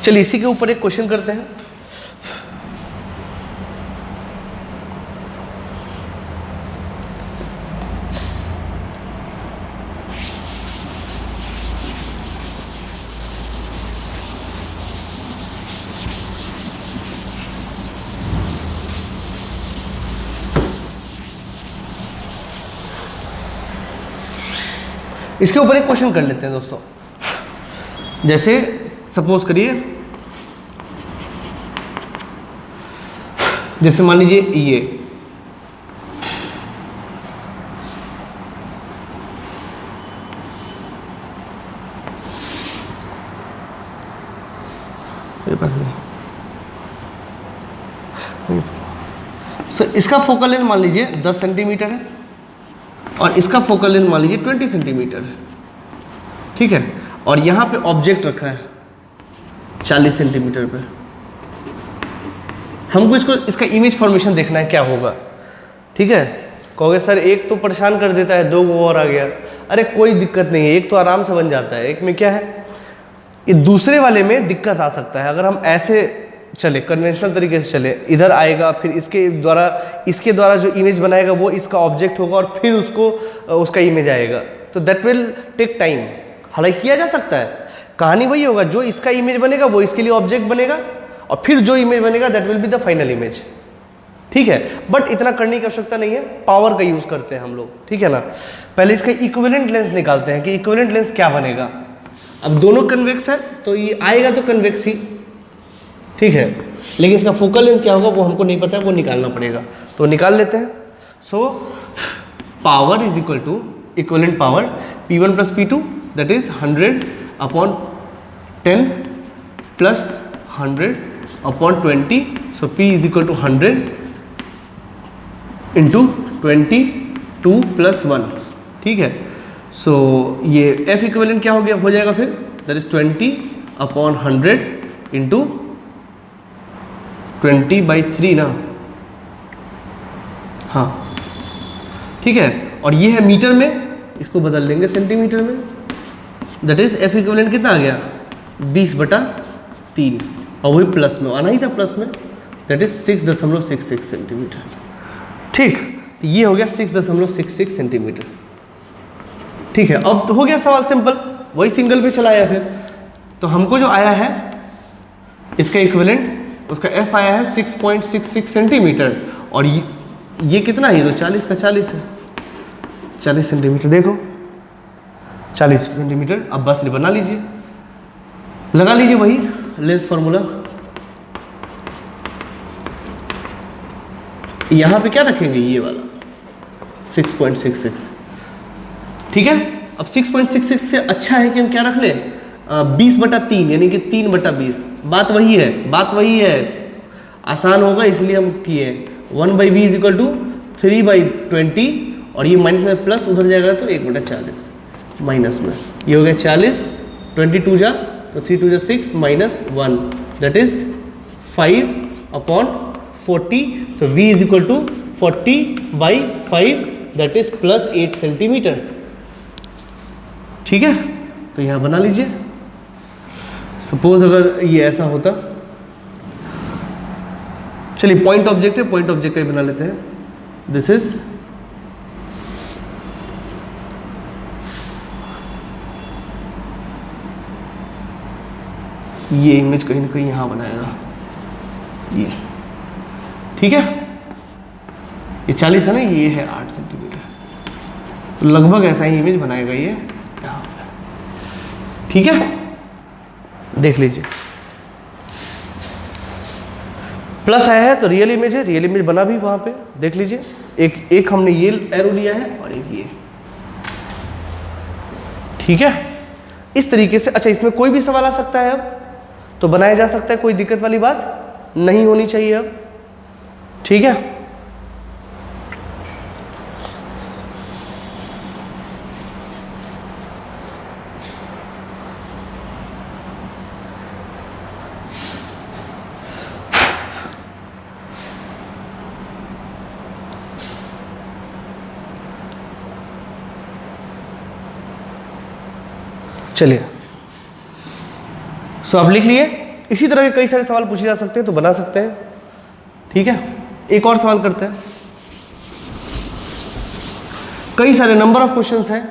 चलिए इसी के ऊपर एक क्वेश्चन करते हैं। इसके ऊपर एक क्वेश्चन कर लेते हैं दोस्तों। जैसे सपोज करिए, जैसे मान लीजिए ये पास नहीं, सो इसका फोकल लेंथ मान लीजिए 10 सेंटीमीटर है और इसका फोकल लेंथ मान लीजिए 20 सेंटीमीटर है। ठीक है, और यहाँ पे ऑब्जेक्ट रखा है 40 सेंटीमीटर पे। हमको इसका इमेज फॉर्मेशन देखना है क्या होगा। ठीक है, कहोगे सर एक तो परेशान कर देता है, 2 वो और आ गया। अरे कोई दिक्कत नहीं है, एक तो आराम से बन जाता है। एक में क्या है, ये दूसरे वाले में दिक्कत आ सकता है। अगर हम ऐसे चले, कन्वेंशनल तरीके से चले, इधर आएगा, फिर इसके द्वारा जो इमेज बनाएगा वो इसका ऑब्जेक्ट होगा और फिर उसका इमेज आएगा, तो दैट विल टेक टाइम। हालांकि किया जा सकता है, कहानी वही होगा, जो इसका इमेज बनेगा वो इसके लिए ऑब्जेक्ट बनेगा और फिर जो इमेज बनेगा that will be the final image. ठीक है, बट इतना करने की आवश्यकता नहीं है, पावर का यूज करते हैं हम लोग। ठीक है ना, पहले इसका इक्विवेलेंट लेंस निकालते हैं कि इक्विवेलेंट लेंस क्या बनेगा। अब दोनों कन्वेक्स है तो ये आएगा तो कन्वेक्स ही। ठीक है, लेकिन इसका फोकल लेंथ क्या होगा वो हमको नहीं पता है, वो निकालना पड़ेगा, तो निकाल लेते हैं। So power is equal to equivalent power P1 plus P2 that is 100/10 plus 100/20। So P is equal to 100 into 22 plus 1। ठीक है, सो ये F इक्विवेलेंट क्या हो जाएगा फिर, दैट इज 20/100 इंटू 20/3 ना। हाँ ठीक है, और ये है मीटर में, इसको बदल देंगे सेंटीमीटर में। दैट इज F इक्विवेलेंट कितना आ गया 20/3 और वही प्लस में आना ही था, प्लस में, दैट इज 6.66 सेंटीमीटर। ठीक, तो ये हो गया 6.66 सेंटीमीटर। ठीक है, अब तो हो गया सवाल सिंपल, वही सिंगल पे चलाया फिर। तो हमको जो आया है इसका इक्विवेलेंट, उसका F आया है 6.66 सेंटीमीटर और ये कितना है, ये तो 40 का 40 है, 40 सेंटीमीटर। देखो 40 सेंटीमीटर। अब बस बना लीजिए, लगा लीजिए वही लेंस फार्मूला। यहाँ पे क्या रखेंगे, ये वाला 6.66। ठीक है, अब 6.66 से अच्छा है कि हम क्या रख लें 20/3 यानी कि 3/20। बात वही है, आसान होगा इसलिए हम किए। 1/v इज इक्वल टू 3/20 और ये माइनस में प्लस उधर जाएगा तो 1/40। माइनस में, ये हो गया 40, 22 जा तो 3 2 जा 6 माइनस 1 दैट इज 5/40, तो v is equal to 40/5 that is +8 centimetre. ठीक है, तो यहाँ बना लीजिए। सपोज अगर ये ऐसा होता, चलिए पॉइंट ऑब्जेक्ट है, पॉइंट ऑब्जेक्ट का ही बना लेते हैं। दिस इज ये इमेज कहीं ना कहीं यहाँ बनाएगा ये, ठीक है। ये 40 है ना, ये है 8 सेंटीमीटर, तो लगभग ऐसा ही इमेज बनाएगा ये यहाँ पे, ठीक है। देख लीजिए प्लस आया है तो रियल इमेज है, रियल इमेज बना भी वहां पे, देख लीजिए। एक हमने ये एरो लिया है और एक ये, ठीक है। इस तरीके से, अच्छा इसमें कोई भी सवाल आ सकता है, अब तो बनाया जा सकता है, कोई दिक्कत वाली बात नहीं होनी चाहिए अब, ठीक है। चलिए, सो आप लिख लिए। इसी तरह के कई सारे सवाल पूछे जा सकते हैं, तो बना सकते हैं, ठीक है। एक और सवाल करते हैं। कई सारे नंबर ऑफ क्वेश्चंस हैं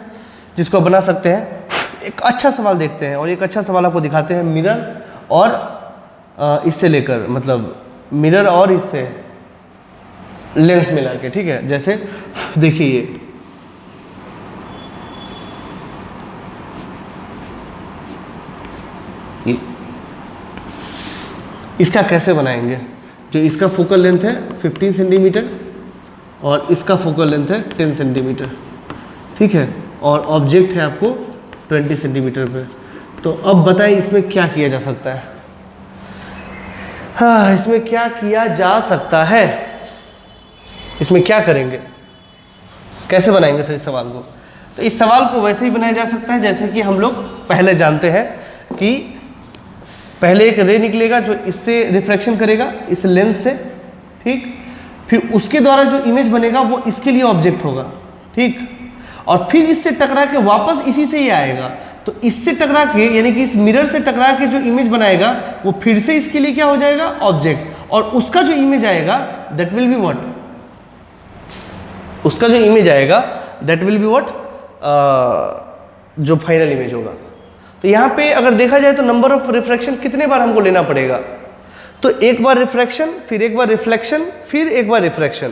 जिसको बना सकते हैं। एक अच्छा सवाल देखते हैं, और एक अच्छा सवाल आपको दिखाते हैं मिरर और इससे लेकर, मतलब मिरर और इससे लेंस मिला के, ठीक है। जैसे देखिए ये इसका कैसे बनाएंगे। जो इसका फोकल लेंथ है 15 सेंटीमीटर और इसका फोकल लेंथ है 10 सेंटीमीटर, ठीक है। और ऑब्जेक्ट है आपको 20 सेंटीमीटर पे। तो अब बताएं इसमें क्या किया जा सकता है। हाँ, इसमें क्या किया जा सकता है, इसमें क्या करेंगे, कैसे बनाएंगे सर इस सवाल को। तो इस सवाल को वैसे ही बनाया जा सकता है जैसे कि हम लोग पहले जानते हैं कि पहले एक रे निकलेगा जो इससे रिफ्रैक्शन करेगा इस लेंस से, ठीक। फिर उसके द्वारा जो इमेज बनेगा वो इसके लिए ऑब्जेक्ट होगा, ठीक। और फिर इससे टकरा के वापस इसी से ही आएगा। तो इससे टकरा के, यानी कि इस मिरर से टकरा के जो इमेज बनाएगा वो फिर से इसके लिए क्या हो जाएगा, ऑब्जेक्ट। और उसका जो इमेज आएगा दैट विल बी व्हाट, उसका जो इमेज आएगा दैट विल बी व्हाट, जो फाइनल इमेज होगा। तो यहाँ पे अगर देखा जाए तो नंबर ऑफ रिफ्रैक्शन कितने बार हमको लेना पड़ेगा। तो एक बार रिफ्रैक्शन, फिर एक बार रिफ्लेक्शन, फिर एक बार रिफ्रैक्शन।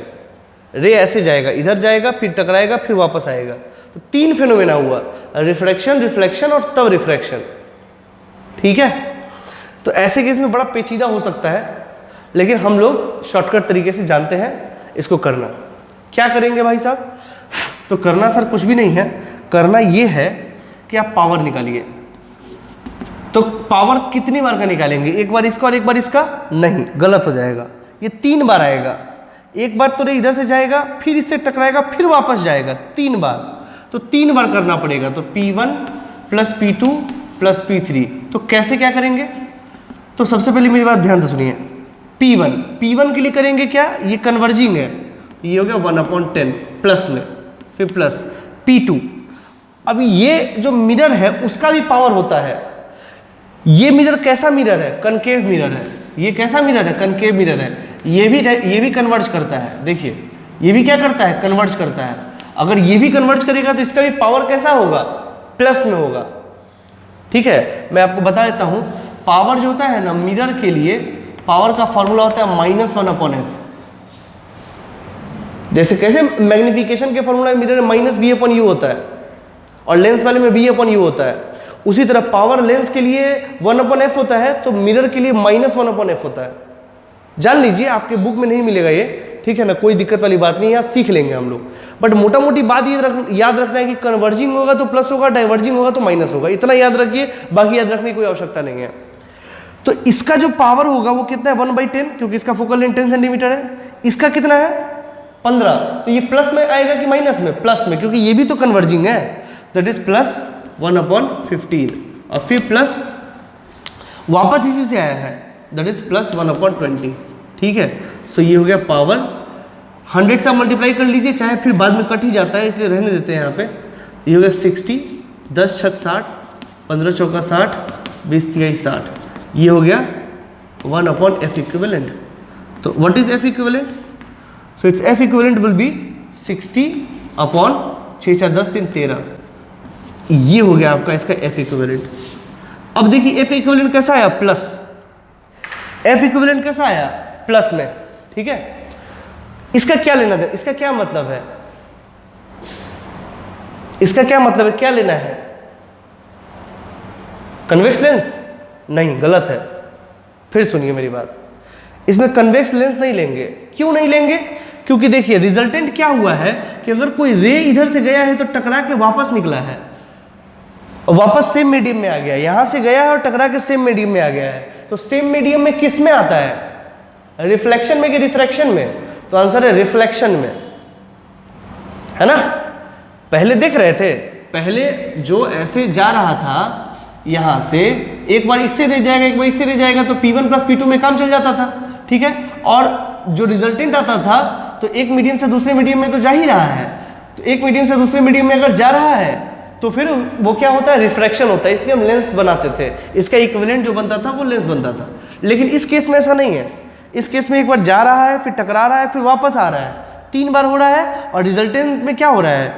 रे ऐसे जाएगा, इधर जाएगा, फिर टकराएगा, फिर वापस आएगा। तो 3 फेनोमेना हुआ, रिफ्रैक्शन, रिफ्लेक्शन और तब रिफ्रैक्शन, ठीक है। तो ऐसे केस में बड़ा पेचीदा हो सकता है, लेकिन हम लोग शॉर्टकट तरीके से जानते हैं इसको करना। क्या करेंगे भाई साहब, तो करना सर कुछ भी नहीं है, करना ये है कि आप पावर निकालिए। तो पावर कितनी बार का निकालेंगे, एक बार इसका और एक बार इसका, नहीं, गलत हो जाएगा। ये 3 बार आएगा। एक बार तो रे इधर से जाएगा, फिर इससे टकराएगा, फिर वापस जाएगा, 3 बार। तो 3 बार करना पड़ेगा। तो P1 plus P2 plus P3। तो कैसे क्या करेंगे, तो सबसे पहले मेरी बात ध्यान से सुनिए। P1 के लिए करेंगे क्या, ये कन्वर्जिंग है, ये हो गया 1/10 प्लस में, फिर प्लस P2। अब ये जो मिरर है उसका भी पावर होता है। ये मिरर कैसा मिरर है, कनकेव मिरर है। ये कैसा मिरर है, कनकेव मिरर है। ये भी कन्वर्ज करता है, देखिए ये भी क्या करता है, कन्वर्ज करता है। अगर ये भी कन्वर्ज करेगा तो इसका भी पावर कैसा होगा, प्लस में होगा, ठीक है। मैं आपको बता देता हूं, पावर जो होता है ना मिरर के लिए, पावर का फॉर्मूला होता है -1/f। जैसे कैसे मैग्निफिकेशन के फॉर्मूला में मिरर -v/u होता है और लेंस वाले में v/u होता है, उसी तरह पावर लेंस के लिए 1/f होता है, तो मिरर के लिए -1/f होता है। जान लीजिए, आपके बुक में नहीं मिलेगा ये, ठीक है ना, कोई दिक्कत वाली बात नहीं है, यहाँ सीख लेंगे हम लोग। बट मोटा मोटी बात ये याद रखना है कि कन्वर्जिंग होगा तो प्लस होगा, डाइवर्जिंग होगा तो माइनस होगा, इतना याद रखिए, बाकी याद रखने की कोई आवश्यकता नहीं है। तो इसका जो पावर होगा वो कितना है, 1/10, क्योंकि इसका फोकल लेंथ 10 सेंटीमीटर है। इसका कितना है, 15। तो ये प्लस में आएगा कि माइनस में, प्लस में, क्योंकि ये भी तो कन्वर्जिंग है। दैट इज प्लस 1/15 और फिर प्लस वापस इसी से आया है दैट इज प्लस 1/20। ठीक है, सो ये हो गया पावर 100 से मल्टीप्लाई कर लीजिए, चाहे फिर बाद में कट ही जाता है इसलिए रहने देते हैं यहाँ पे। ये हो गया 60, 10 छक 60, 15 चौका 60, 20 तिहाई 60। ये हो गया 1/F इक्विवेलेंट। तो what is F equivalent? So it's F equivalent will be 60/6 4 10 3 13। ये हो गया आपका इसका F इक्विवेलेंट। अब देखिए F इक्विवेलेंट कैसा आया? प्लस। F इक्विवेलेंट कैसा आया? प्लस में। ठीक है, इसका क्या लेना है? इसका क्या मतलब है? इसका क्या मतलब है? क्या लेना है? Convex lens? नहीं, गलत है। फिर सुनिए मेरी बात, इसमें कन्वेक्स लेंस नहीं लेंगे। क्यों नहीं लेंगे? क्योंकि देखिए रिजल्टेंट क्या हुआ है कि अगर कोई रे इधर से गया है तो टकरा के वापस निकला है और वापस सेम मीडियम में आ गया, यहां से गया है और टकरा के सेम मीडियम में आ गया है। तो सेम मीडियम में किस में आता है? रिफ्लेक्शन में कि रिफ्रैक्शन में? तो आंसर है रिफ्लेक्शन में, है ना। पहले देख रहे थे, पहले जो ऐसे जा रहा था यहां से, एक बार इससे रह जाएगा एक बार इससे रह जाएगा, तो P1 प्लस P2 में काम चल जाता था। ठीक है, और जो रिजल्टेंट आता था तो एक मीडियम से दूसरे मीडियम में तो जा ही रहा है, तो एक मीडियम से दूसरे मीडियम में अगर जा रहा है तो फिर वो क्या होता है? रिफ्रैक्शन होता है। इसलिए हम लेंस बनाते थे, इसका इक्विवेलेंट जो बनता था वो लेंस बनता था। लेकिन इस केस में ऐसा नहीं है। इस केस में एक बार जा रहा है, फिर टकरा रहा है, फिर वापस आ रहा है, 3 बार हो रहा है। और रिजल्टेंट में क्या हो रहा है?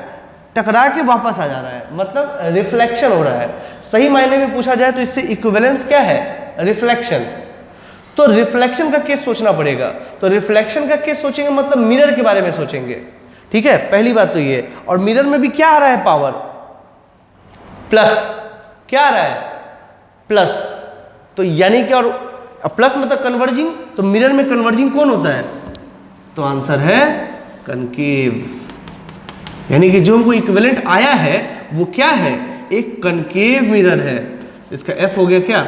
टकरा के वापस आ जा रहा है, मतलब रिफ्लेक्शन हो रहा है। सही मायने में पूछा जाए तो इससे इक्विवेलेंस क्या है? रिफ्लेक्शन। तो रिफ्लेक्शन का केस सोचना पड़ेगा। तो रिफ्लेक्शन का केस सोचेंगे मतलब मिरर के बारे में सोचेंगे। ठीक है, पहली बात तो ये। और मिरर में भी क्या आ रहा है? Power plus. क्या आ रहा है? प्लस। तो यानी कि, और प्लस मतलब कन्वर्जिंग, तो मिरर में कन्वर्जिंग कौन होता है? तो आंसर है कनकेव। यानी कि जो हमको इक्विवेलेंट आया है वो क्या है? एक कनकेव मिरर है। इसका F हो गया क्या?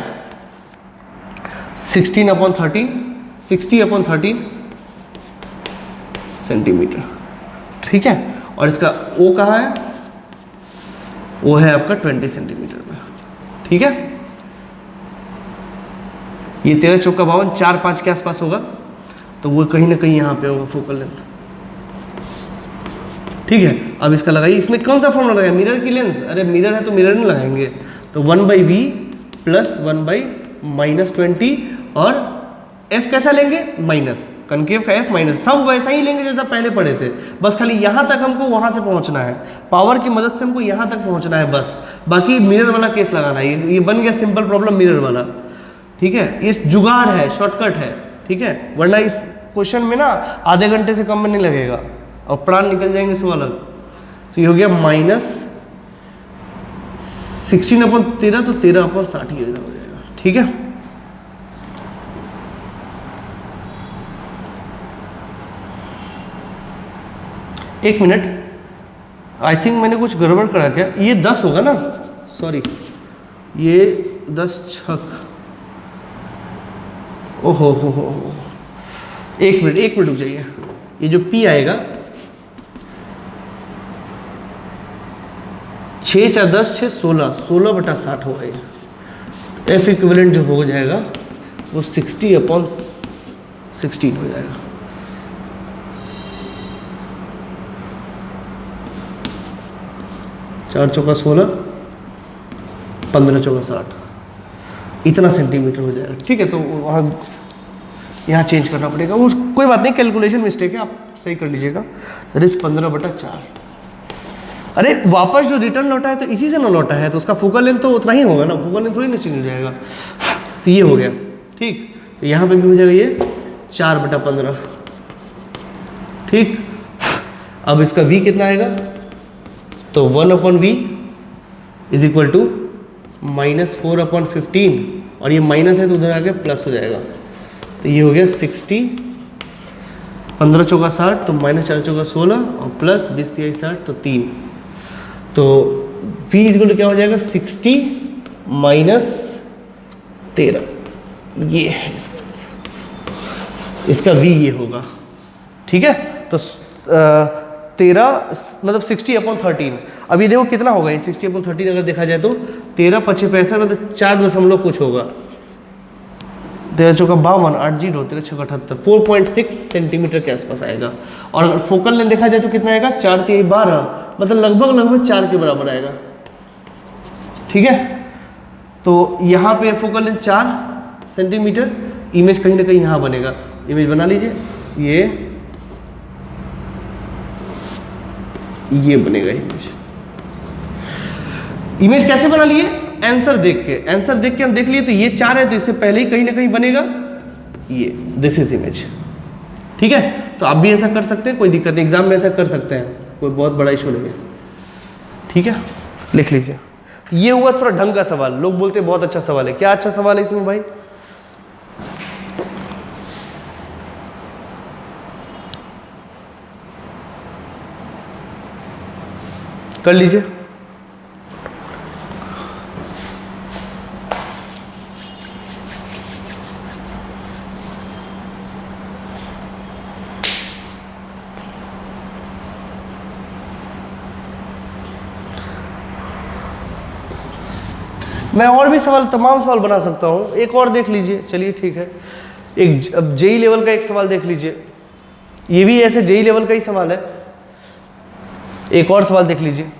16/13, 60/13 सेंटीमीटर। ठीक है, और इसका O कहाँ है? वो है आपका 20 सेंटीमीटर में। ठीक है, ये 13 चौका 52, 4-5 के आसपास होगा, तो वो कहीं ना कहीं यहाँ पे होगा फोकल लेंथ। ठीक है, अब इसका लगाइए। इसमें कौन सा फॉर्मूला लगाए? मिरर की लेंस। अरे मिरर है तो मिरर नहीं लगाएंगे, तो 1/V प्लस 1/-20 और F कैसा लेंगे? माइनस। कनकेव का F माइनस। सब वैसा ही लेंगे जैसा पहले पढ़े थे, बस खाली यहाँ तक हमको वहाँ से पहुँचना है। पावर की मदद से हमको यहाँ तक पहुँचना है बस। बाकी मिरर वाला केस लगाना है। ये बन गया सिंपल प्रॉब्लम मिरर वाला। ठीक है, ये जुगाड़ है, शॉर्टकट है। ठीक है, वरना इस क्वेश्चन में ना आधे घंटे से कम में नहीं लगेगा और प्राण निकल जाएंगे सो अलग। तो ये हो गया -16/13, तो 13/60 हो जाएगा। ठीक है, एक मिनट, आई थिंक मैंने कुछ गड़बड़ करा क्या? ये 10 होगा ना, सॉरी, ये 10 छक, ओहो हो, एक मिनट रुक जाइए। ये जो P आएगा 6 4 10 6 16, 16/60 होगा ये। F इक्विवेलेंट जो हो जाएगा वो 60/16 हो जाएगा। चार चौका 16, 15 चौका 60, इतना सेंटीमीटर हो जाएगा। ठीक है, तो वहाँ यहाँ चेंज करना पड़ेगा, वो कोई बात नहीं, कैलकुलेशन मिस्टेक है, आप सही कर लीजिएगा। That is 15/4। अरे वापस जो रिटर्न लौटा है तो इसी से ना लौटा है, तो उसका फोकल लेंथ तो उतना ही होगा ना, फोकल लेंथ थोड़ी ना चेंज हो जाएगा। तो ये हो गया। ठीक, तो यहाँ पे भी हो जाएगा ये 4/15। ठीक, अब इसका V कितना आएगा? तो 1/V इज इक्वल टू -4/15, और ये माइनस है तो उधर आके प्लस हो जाएगा। तो ये हो गया 60, 15 चौका 60, तो -4 चौका 16 और प्लस 20 तिहाई 60, तो 3। तो V इज इक्वल टू क्या हो जाएगा? 60 - 13, ये है इसका V, ये होगा। ठीक है, तो 13 मतलब 60/13। अब ये देखो कितना होगा ये 60/13 अगर देखा जाए तो 13 5 65 मतलब 4 दशमलव कुछ होगा। 13 चौका 52, 80, 13 छक्का 78, 4.6 सेंटीमीटर के आसपास आएगा। और अगर फोकल लेंथ देखा जाए तो कितना आएगा 4 3 12, मतलब लगभग 4 के बराबर आएगा। ठीक है, तो यहाँ पे फोकल लेंथ 4 सेंटीमीटर, इमेज कहीं ना कहीं यहाँ बनेगा। इमेज बना लीजिए, ये बनेगा इमेज। इमेज कैसे बना लिए? आंसर देख के, आंसर देख के हम देख लिए तो ये 4 है, तो इससे पहले ही कहीं ना कहीं बनेगा ये, दिस इज इमेज। ठीक है, तो आप भी ऐसा कर सकते हैं, कोई दिक्कत नहीं, एग्जाम में ऐसा कर सकते हैं, कोई बहुत बड़ा इशू नहीं है। ठीक है, लिख लीजिए। ये हुआ थोड़ा ढंग का सवाल, लोग बोलते हैं बहुत अच्छा सवाल है। क्या अच्छा सवाल है इसमें भाई? कर लीजिए। मैं और भी सवाल, तमाम सवाल बना सकता हूं, एक और देख लीजिए। चलिए ठीक है, एक अब जेई लेवल का एक सवाल देख लीजिए, ये भी ऐसे जेई लेवल का ही सवाल है। एक और सवाल देख लीजिए,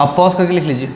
आप पॉज करके लिख लीजिए।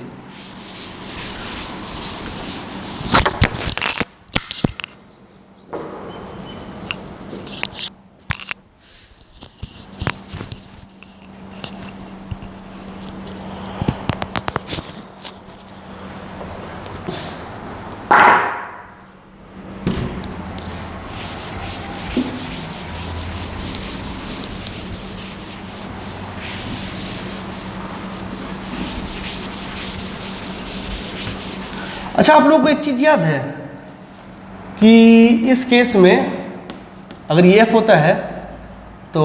अच्छा, आप लोगों को एक चीज याद है कि इस केस में अगर ये एफ होता है तो,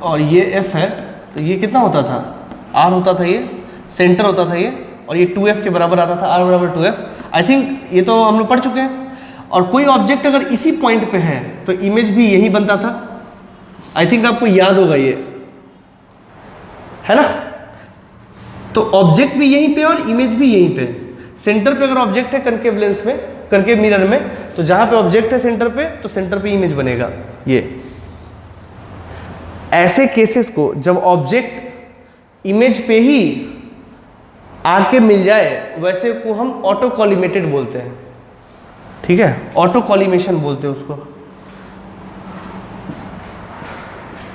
और ये एफ है, तो ये कितना होता था? आर होता था, ये सेंटर होता था ये, और ये 2f के बराबर आता था, आर बराबर 2f। आई थिंक ये तो हम लोग पढ़ चुके हैं। और कोई ऑब्जेक्ट अगर इसी पॉइंट पे है तो इमेज भी यही बनता था। आई थिंक आपको याद होगा ये, है ना? तो ऑब्जेक्ट भी यहीं पे और इमेज भी यहीं पे। सेंटर पे अगर ऑब्जेक्ट है कनकेव लेंस में, कनकेव मिरर में, तो जहां पे ऑब्जेक्ट है सेंटर पे, तो सेंटर पे इमेज बनेगा। ये ऐसे केसेस को जब ऑब्जेक्ट इमेज पे ही आके मिल जाए, वैसे को हम ऑटो कॉलिमेटेड बोलते हैं। ठीक है, ऑटो कॉलिमेशन बोलते हैं उसको।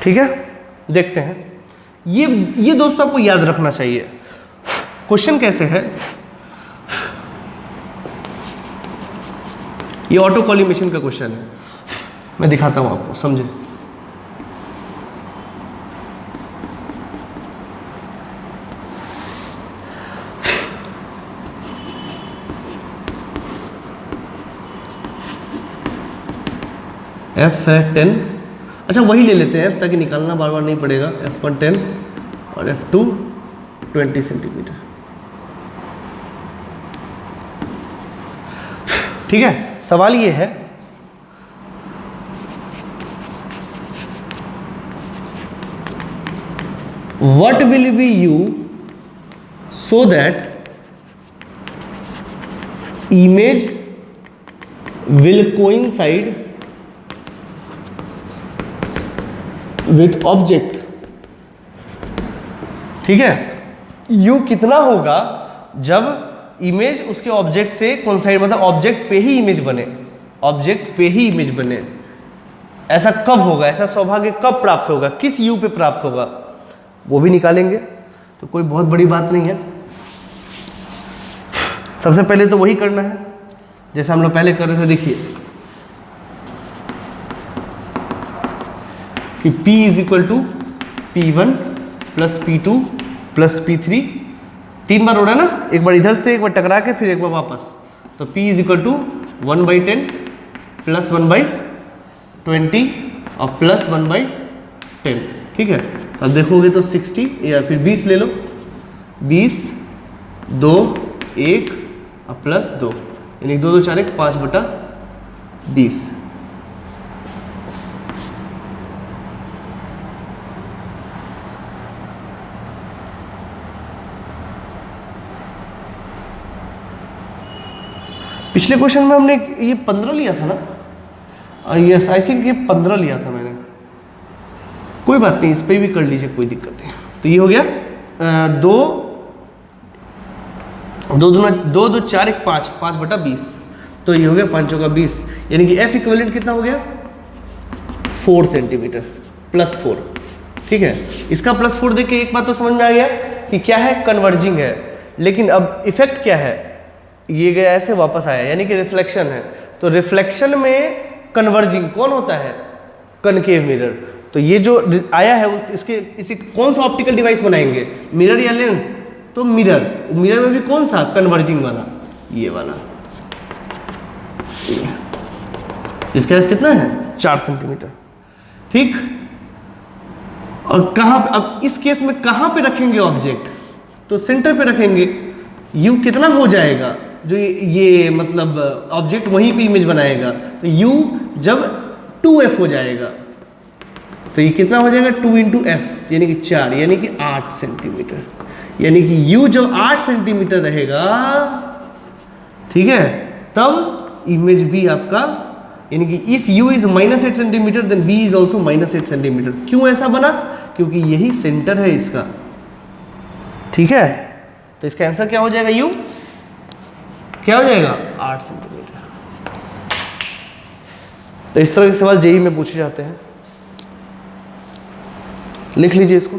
ठीक है, देखते हैं। ये दोस्तों आपको याद रखना चाहिए। क्वेश्चन कैसे है, ये ऑटो कॉलिमेशन का क्वेश्चन है, मैं दिखाता हूं आपको, समझे। एफ है 10, अच्छा वही ले लेते हैं एफ, ताकि निकालना बार बार नहीं पड़ेगा। F1 10 और F2 20 सेंटीमीटर। ठीक है, सवाल ये है what will be u so that image will coincide with object। ठीक है, u कितना होगा जब इमेज उसके ऑब्जेक्ट से कोइंसाइड, मतलब ऑब्जेक्ट पे ही इमेज बने, ऑब्जेक्ट पे ही इमेज बने। ऐसा कब होगा, ऐसा सौभाग्य कब प्राप्त होगा, किस यू पे प्राप्त होगा, वो भी निकालेंगे। तो कोई बहुत बड़ी बात नहीं है। सबसे पहले तो वही करना है जैसे हम लोग पहले कर रहे थे। देखिए कि P = P1 + P2 + P3, 3 बार हो रहा है ना, एक बार इधर से, एक बार टकरा के, फिर एक बार वापस। तो P = 1/10 + 1/20 और +1/10। ठीक है, अब देखोगे तो 60 या फिर 20 ले लो, 20 2 1 और +2, यानी 2 2 4 1 5/10। 20। पिछले क्वेश्चन में हमने ये 15 लिया था ना, यस आई थिंक ये 15 लिया था मैंने, कोई बात नहीं, इस पे भी कर लीजिए, कोई दिक्कत नहीं। तो ये हो गया 2 2 2 4 1 5 5/20, तो ये हो गया 5 का 20, यानी कि F इक्विवेलेंट कितना हो गया 4 सेंटीमीटर +4। ठीक है, इसका +4 देख के एक बात तो समझ में आ गया कि क्या है, कन्वर्जिंग है। लेकिन अब इफेक्ट क्या है, ये गया ऐसे वापस आया, यानी कि रिफ्लेक्शन है। तो रिफ्लेक्शन में कन्वर्जिंग कौन होता है, कनकेव मिरर। तो ये जो आया है इसे कौन सा ऑप्टिकल डिवाइस बनाएंगे, मिरर या लेंस, तो मिरर में भी कौन सा, कन्वर्जिंग वाला, ये वाला। इसका F कितना है 4 सेंटीमीटर। ठीक, और कहाँ, अब इस केस में कहाँ पे रखेंगे ऑब्जेक्ट, तो सेंटर पे रखेंगे। U कितना हो जाएगा, जो ये मतलब ऑब्जेक्ट वहीं पे इमेज बनाएगा, तो U जब 2F हो जाएगा, तो ये कितना हो जाएगा 2 × F, यानी कि 4, यानी कि 8 सेंटीमीटर। यानी कि U जब 8 सेंटीमीटर रहेगा, ठीक है, तब इमेज भी आपका, यानी कि if U is -8 centimetre then B is also -8 centimetre. क्यों ऐसा बना, क्योंकि यही सेंटर है इसका। ठीक है, तो इसका आंसर क्या हो जाएगा, U क्या हो जाएगा 8 सेंटीमीटर। तो इस तरह के सवाल जेईई में पूछे जाते हैं, लिख लीजिए इसको।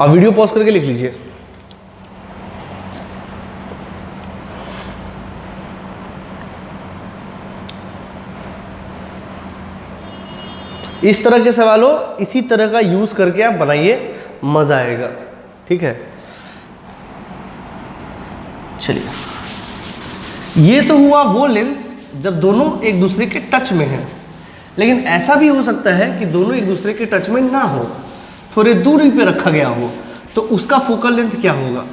आप वीडियो पॉज करके लिख लीजिए। इस तरह के सवालों इसी तरह का यूज करके आप बनाइए, मजा आएगा। ठीक है, चलिए, ये तो हुआ वो लेंस जब दोनों एक दूसरे के टच में हैं। लेकिन ऐसा भी हो सकता है कि दोनों एक दूसरे के टच में ना हो, थोड़े दूरी पे रखा गया हो, तो उसका फोकल लेंथ क्या होगा।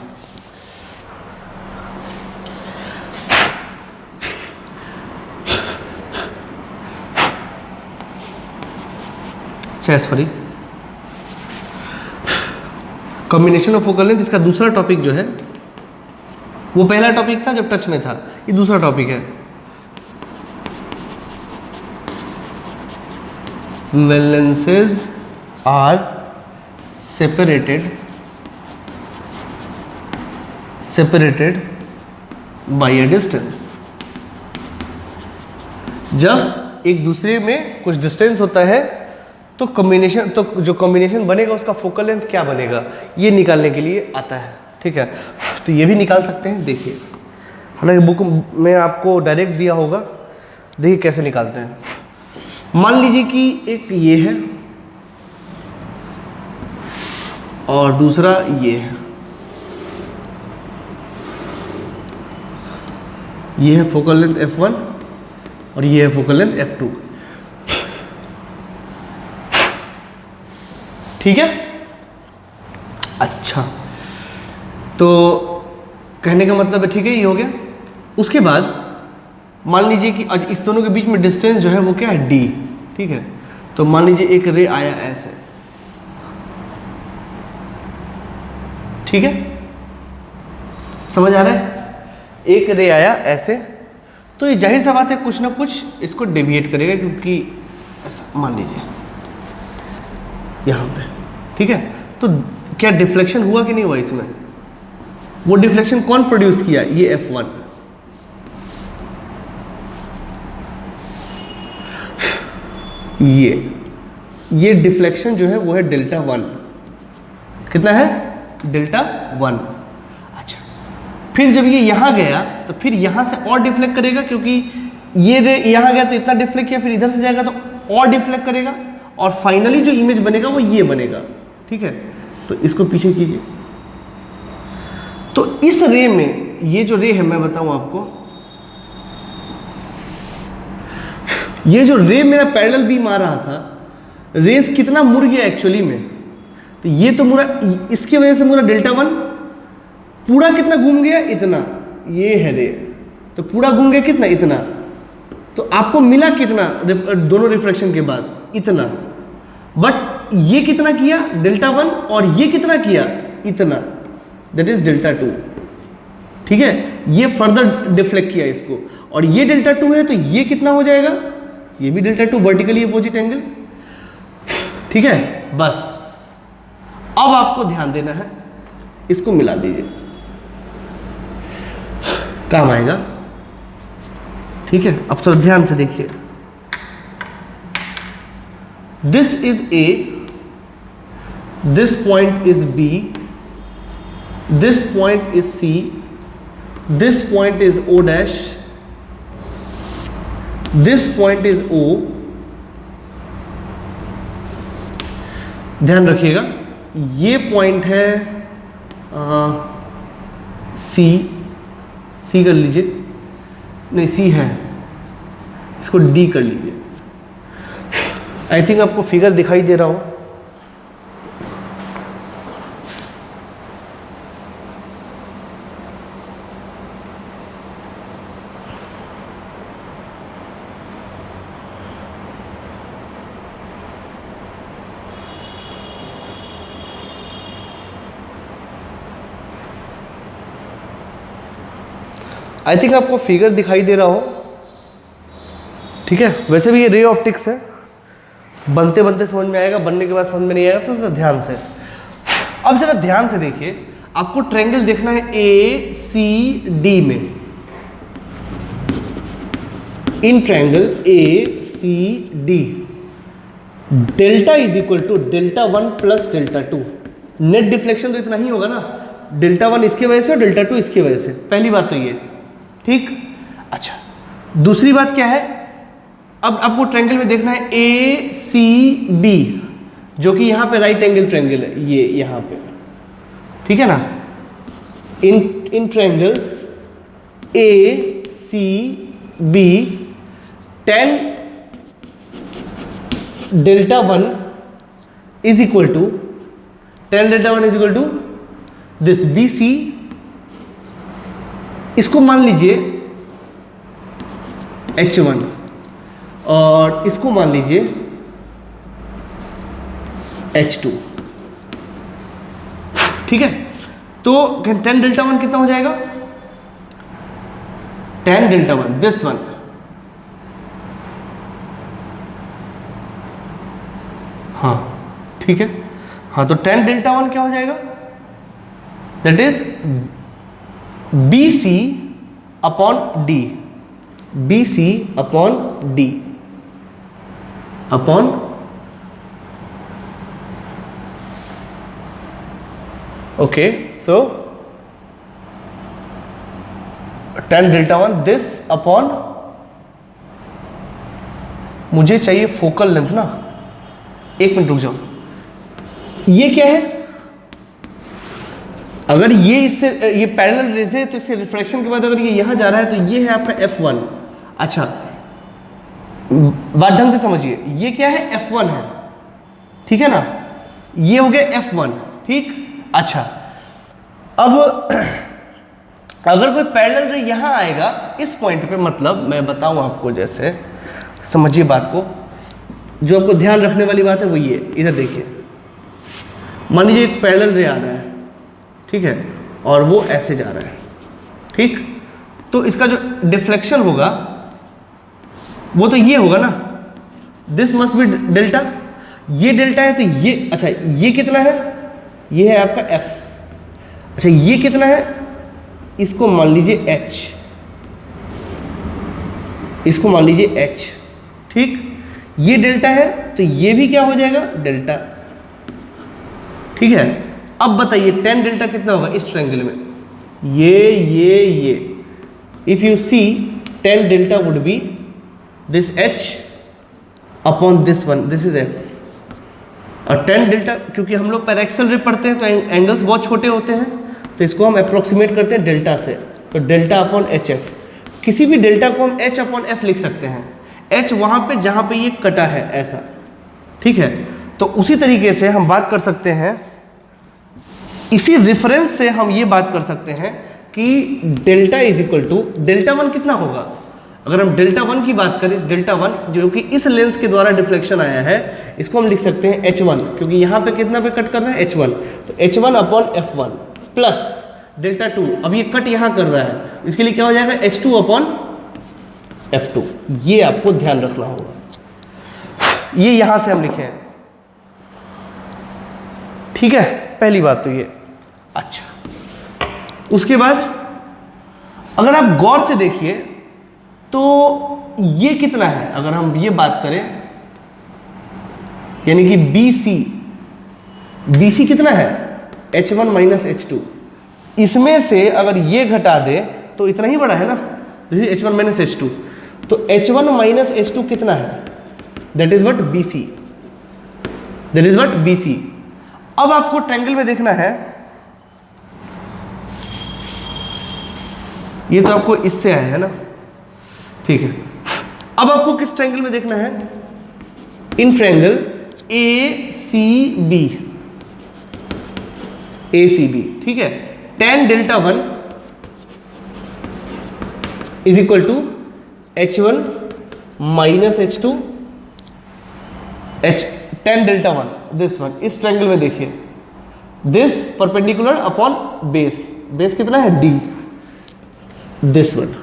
Sorry, combination of focal length, इसका दूसरा टॉपिक जो है, वो पहला टॉपिक था जब टच में था, ये दूसरा टॉपिक है। when lenses are separated by a distance, जब एक दूसरे में कुछ डिस्टेंस होता है तो कॉम्बिनेशन, तो जो कॉम्बिनेशन बनेगा उसका फोकल लेंथ क्या बनेगा, ये निकालने के लिए आता है। ठीक है, तो ये भी निकाल सकते हैं। देखिए, हालांकि बुक में आपको डायरेक्ट दिया होगा, देखिए कैसे निकालते हैं। मान लीजिए कि एक ये है और दूसरा ये है, ये है फोकल लेंथ f1 और ये है फोकल लेंथ f2। ठीक है, अच्छा, तो कहने का मतलब है, ठीक है, ये हो गया। उसके बाद मान लीजिए कि आज इस दोनों के बीच में डिस्टेंस जो है वो क्या है, d। ठीक है, तो मान लीजिए एक रे आया ऐसे, ठीक है, समझ आ रहा है, एक रे आया ऐसे, तो ये जाहिर सा बात है कुछ ना कुछ इसको डेविएट करेगा, क्योंकि ऐसा मान लीजिए यहाँ पे। ठीक है, तो क्या डिफ्लेक्शन हुआ कि नहीं हुआ इसमें, वो डिफ्लेक्शन कौन प्रोड्यूस किया, ये f1। ये डिफ्लेक्शन जो है वो है Δ1। कितना है, Δ1। अच्छा, फिर जब ये यहाँ गया तो फिर यहाँ से और डिफ्लेक्ट करेगा, क्योंकि ये रे यहाँ गया तो इतना डिफ्लेक्ट किया, फिर इधर से जाएगा तो और डिफ्लेक्ट करेगा, और फाइनली जो इमेज बनेगा वो ये बनेगा। ठीक है, तो इसको पीछे कीजिए। तो इस रे में, ये जो रे है मैं बताऊं आपको, ये जो रे मेरा पैरेलल बीम आ रहा था, रेस कितना मुड़ गया एक्चुअली में, तो ये तो पूरा इसकी वजह से पूरा डेल्टा वन पूरा कितना घूम गया, इतना, ये है रे, तो पूरा घूम गया कितना, इतना, तो आपको मिला कितना दोनों रिफ्रैक्शन के बाद, इतना, बट ये कितना किया डेल्टा वन, और ये कितना किया, इतना, दैट इज डेल्टा टू। ठीक है, ये फर्दर डिफ्लेक्ट किया इसको, और ये डेल्टा टू है, तो ये कितना हो जाएगा, ये भी delta two, vertically opposite angle. ठीक है, बस अब आपको ध्यान देना है, इसको मिला दीजिए, काम आएगा। ठीक है, अब थोड़ा ध्यान से देखिए, this is A, this point is B, this point is C, this point is O dash, this point is O. ध्यान रखिएगा, ये पॉइंट है सी, सी कर लीजिए, नहीं सी है, इसको डी कर लीजिए। आई थिंक आपको फिगर दिखाई दे रहा हो, आई थिंक आपको फिगर दिखाई दे रहा हो। ठीक है, वैसे भी ये रे ऑप्टिक्स है, बनते बनते समझ में आएगा, बनने के बाद समझ में नहीं आएगा, तो ध्यान से। अब जरा ध्यान से देखिए, आपको ट्रायंगल देखना है ए सी डी में, in triangle A C D delta is equal to delta one plus delta two. Net deflection तो इतना ही होगा ना, डेल्टा वन इसकी वजह से और डेल्टा टू इसकी वजह से, पहली बात तो ये। ठीक, अच्छा, दूसरी बात क्या है, अब आपको ट्रायंगल में देखना है ए सी बी, जो कि यहां पे राइट एंगल ट्रायंगल है, ये यहां पे, ठीक है ना, in triangle A C B tan delta one is equal to, tan delta one is equal to this B C, इसको मान लीजिए H1 और इसको मान लीजिए H2। ठीक है, तो tan डेल्टा वन कितना हो जाएगा, tan delta one this one, हाँ ठीक है, हाँ, तो tan डेल्टा वन क्या हो जाएगा, that is B C upon D, B C upon D upon okay, so tan delta one this upon, मुझे चाहिए फोकल लेंथ ना, एक मिनट रुक जाओ, ये क्या है, अगर ये इससे ये पैरेलल रेज है तो इसके रिफ्रैक्शन के बाद अगर ये यहां जा रहा है तो ये है आपका F1। अच्छा, बात ढंग से समझिए, ये क्या है, F1 है, ठीक है ना, ये हो गया F1। ठीक, अच्छा, अब अगर कोई पैरेलल रे यहां आएगा इस पॉइंट पे, मतलब मैं बताऊं आपको, जैसे समझिए बात को, जो आपको ध्यान रखने वाली बात है वो ये, इधर देखिए, मान लीजिए एक पैरेलल रे आ रहा है, ठीक है, और वो ऐसे जा रहा है, ठीक, तो इसका जो डिफ्लेक्शन होगा वो तो ये होगा ना, दिस मस्ट बी डेल्टा, ये डेल्टा है तो ये, अच्छा ये कितना है, ये है आपका F, अच्छा ये कितना है, इसको मान लीजिए H, इसको मान लीजिए H, ठीक, ये डेल्टा है तो ये भी क्या हो जाएगा, डेल्टा। ठीक है, अब बताइए tan डेल्टा कितना होगा इस ट्रायंगल में, ये if you see tan delta would be this H upon this one, this is F, और tan डेल्टा, क्योंकि हम लोग पैराक्सल रे पढ़ते हैं तो एंगल्स बहुत छोटे होते हैं, तो इसको हम अप्रोक्सीमेट करते हैं डेल्टा से, तो डेल्टा अपॉन HF, किसी भी डेल्टा को हम H अपॉन F लिख सकते हैं। H वहां पे जहां पे ये कटा है ऐसा, ठीक है। तो उसी तरीके से हम बात कर सकते हैं, इसी रेफरेंस से हम ये बात कर सकते हैं कि delta is equal to delta one कितना होगा। अगर हम डेल्टा वन की बात करें, इस डेल्टा वन जो कि इस लेंस के द्वारा डिफ्लेक्शन आया है, इसको हम लिख सकते हैं H1, क्योंकि यहाँ पे कितना पे कट कर रहा है H1, तो H1 upon F1 plus delta to, अब ये कट यहाँ कर रहा है, इसके लिए क्या हो जाएगा H2 अपॉन F2। ये आपको ध्यान रखना होगा, ये यहां से हम लिखे हैं, ठीक है। पहली बात तो ये। अच्छा, उसके बाद अगर आप गौर से देखिए तो ये कितना है, अगर हम ये बात करें, यानी कि BC कितना है H1 माइनस H2, इसमें से अगर ये घटा दे तो इतना ही बड़ा है ना, this is H1 minus H2, तो H1 माइनस H2 कितना है, that is what BC, that is what BC। अब आपको ट्रायंगल में देखना है, ये तो आपको इससे आया है ना, ठीक है। अब आपको किस ट्रायंगल में देखना है, इन ट्रायंगल ACB, ठीक है। tan delta one is equal to H1 minus H2, tan delta one, this one, इस ट्रायंगल में देखिए, दिस परपेंडिकुलर अपॉन बेस कितना है D, दिस वन,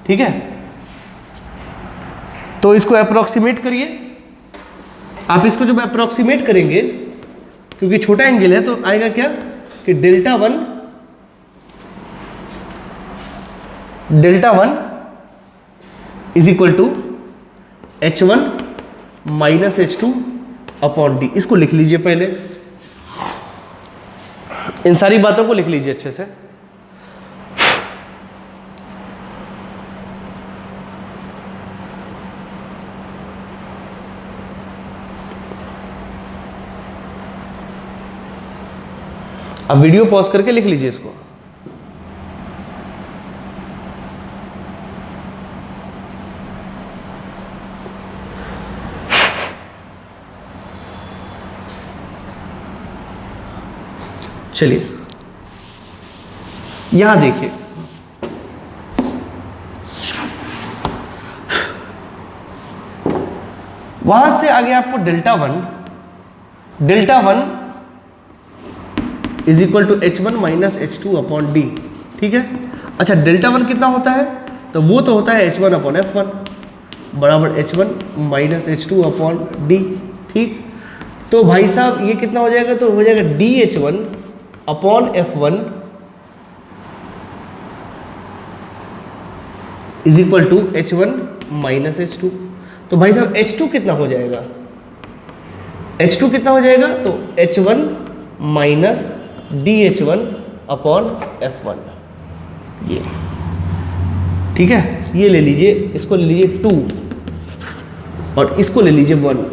ठीक है। तो इसको अप्रोक्सीमेट करिए, आप इसको जब अप्रोक्सीमेट करेंगे, क्योंकि छोटा एंगल है, तो आएगा क्या कि delta one is equal to H1 minus H2 upon D। इसको लिख लीजिए पहले, इन सारी बातों को लिख लीजिए अच्छे से। अब वीडियो पॉज करके लिख लीजिए इसको। चलिए यहां देखिए, वहां से आगे आपको delta one is equal to H1 minus H2 upon D, ठीक है। अच्छा, डेल्टा वन कितना होता है, तो वो तो होता है H1 अपॉन F1 बराबर H1 minus H2 upon D, ठीक। तो भाई साहब ये कितना हो जाएगा, तो हो जाएगा DH1 upon F1 is equal to H1 minus H2। तो भाई साहब H2 कितना हो जाएगा, H2 कितना हो जाएगा, तो H1 minus DH1 upon F1, ये, ठीक है। ये ले लीजिए, इसको ले लीजिए 2 और इसको ले लीजिए 1,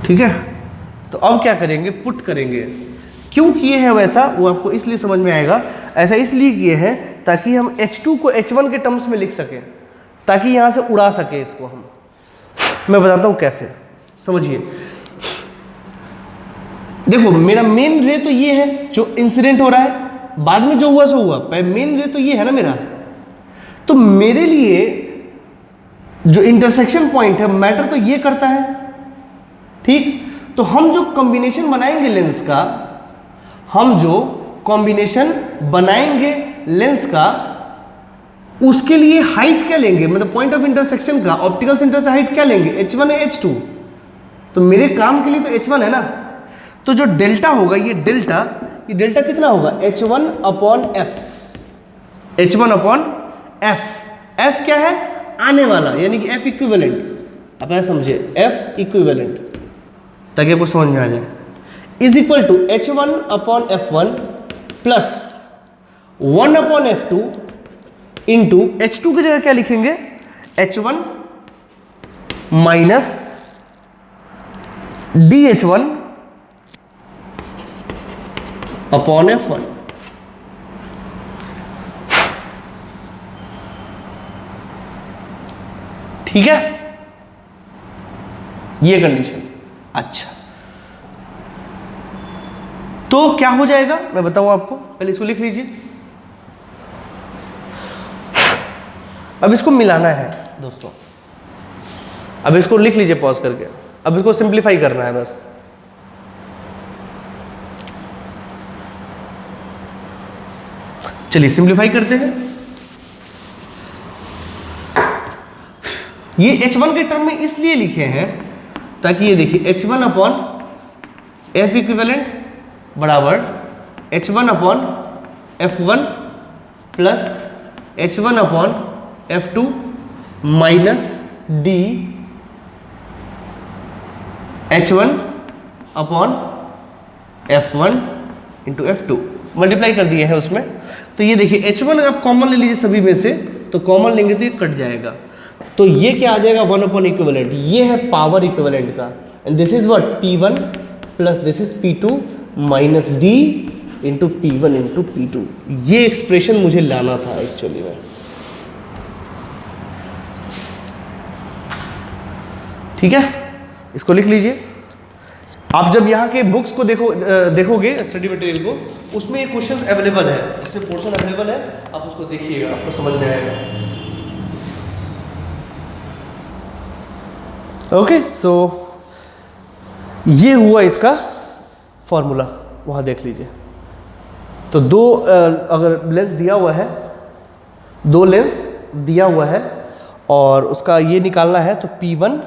ठीक है। तो अब क्या करेंगे, पुट करेंगे। क्यों किए हैं वैसा, वो आपको इसलिए समझ में आएगा, ऐसा इसलिए किए हैं ताकि हम H2 को H1 के टर्म्स में लिख सकें, ताकि यहां से उड़ा सके इसको हम। मैं बताता हूं कैसे, समझिए। देखो, मेरा मेन रे तो ये है जो इंसिडेंट हो रहा है, बाद में जो हुआ सो हुआ, मेन रे तो ये है ना मेरा। तो मेरे लिए जो इंटरसेक्शन पॉइंट है, मैटर तो ये करता है, ठीक। तो हम जो कॉम्बिनेशन बनाएंगे लेंस का, उसके लिए हाइट क्या लेंगे, मतलब पॉइंट ऑफ इंटरसेक्शन का ऑप्टिकल सेंटर से हाइट क्या लेंगे, H1 है H2। तो मेरे काम के लिए तो H1 है ना। तो जो डेल्टा होगा, ये डेल्टा कितना होगा, H1 अपॉन F। F क्या है, आने वाला, यानी कि F इक्विवेलेंट। आप ऐसा समझिए, F इक्विवेलेंट, ताकि आपको समझ में आ जाए, is equal to H1 upon F1 plus 1 upon F2 into H2 की जगह क्या लिखेंगे, H1 minus DH1 upon F1। ठीक है, ये कंडीशन। अच्छा, तो क्या हो जाएगा मैं बताऊं आपको, पहले इसको लिख लीजिए। अब इसको मिलाना है दोस्तों, अब इसको लिख लीजिए पॉज करके, अब इसको सिंप्लीफाई करना है बस। चलिए सिंप्लीफाई करते हैं। ये H1 के टर्म में इसलिए लिखे हैं ताकि ये देखिए H1 अपॉन F इक्विवेलेंट बराबर H1 upon F1 plus H1 upon F2 minus D H1 upon F1 into F2 multiply कर दिए हैं उसमें। तो ये देखिए H1 आप कॉमन ले लीजिए सभी में से, तो कॉमन लेंगे तो ये कट जाएगा, तो ये क्या आ जाएगा 1 अपॉन इक्विवेलेंट, ये है पावर इक्विवेलेंट का, and this is what P1 plus this is P2 minus D into P1 into P2। ये एक्सप्रेशन मुझे लाना था एक्चुअली में। ठीक है, इसको लिख लीजिए। आप जब यहाँ के बुक्स को देखोगे स्टडी मटेरियल को, उसमें ये क्वेश्चन अवेलेबल है, इसमें पोर्शन अवेलेबल है, आप उसको देखिएगा, आपको समझ में आएगा। ओके, सो ये हुआ इसका फॉर्मूला, वहाँ देख लीजिए। तो दो अगर लेंस दिया हुआ है, दो लेंस दिया हुआ है और उसका ये निकालना है, तो P1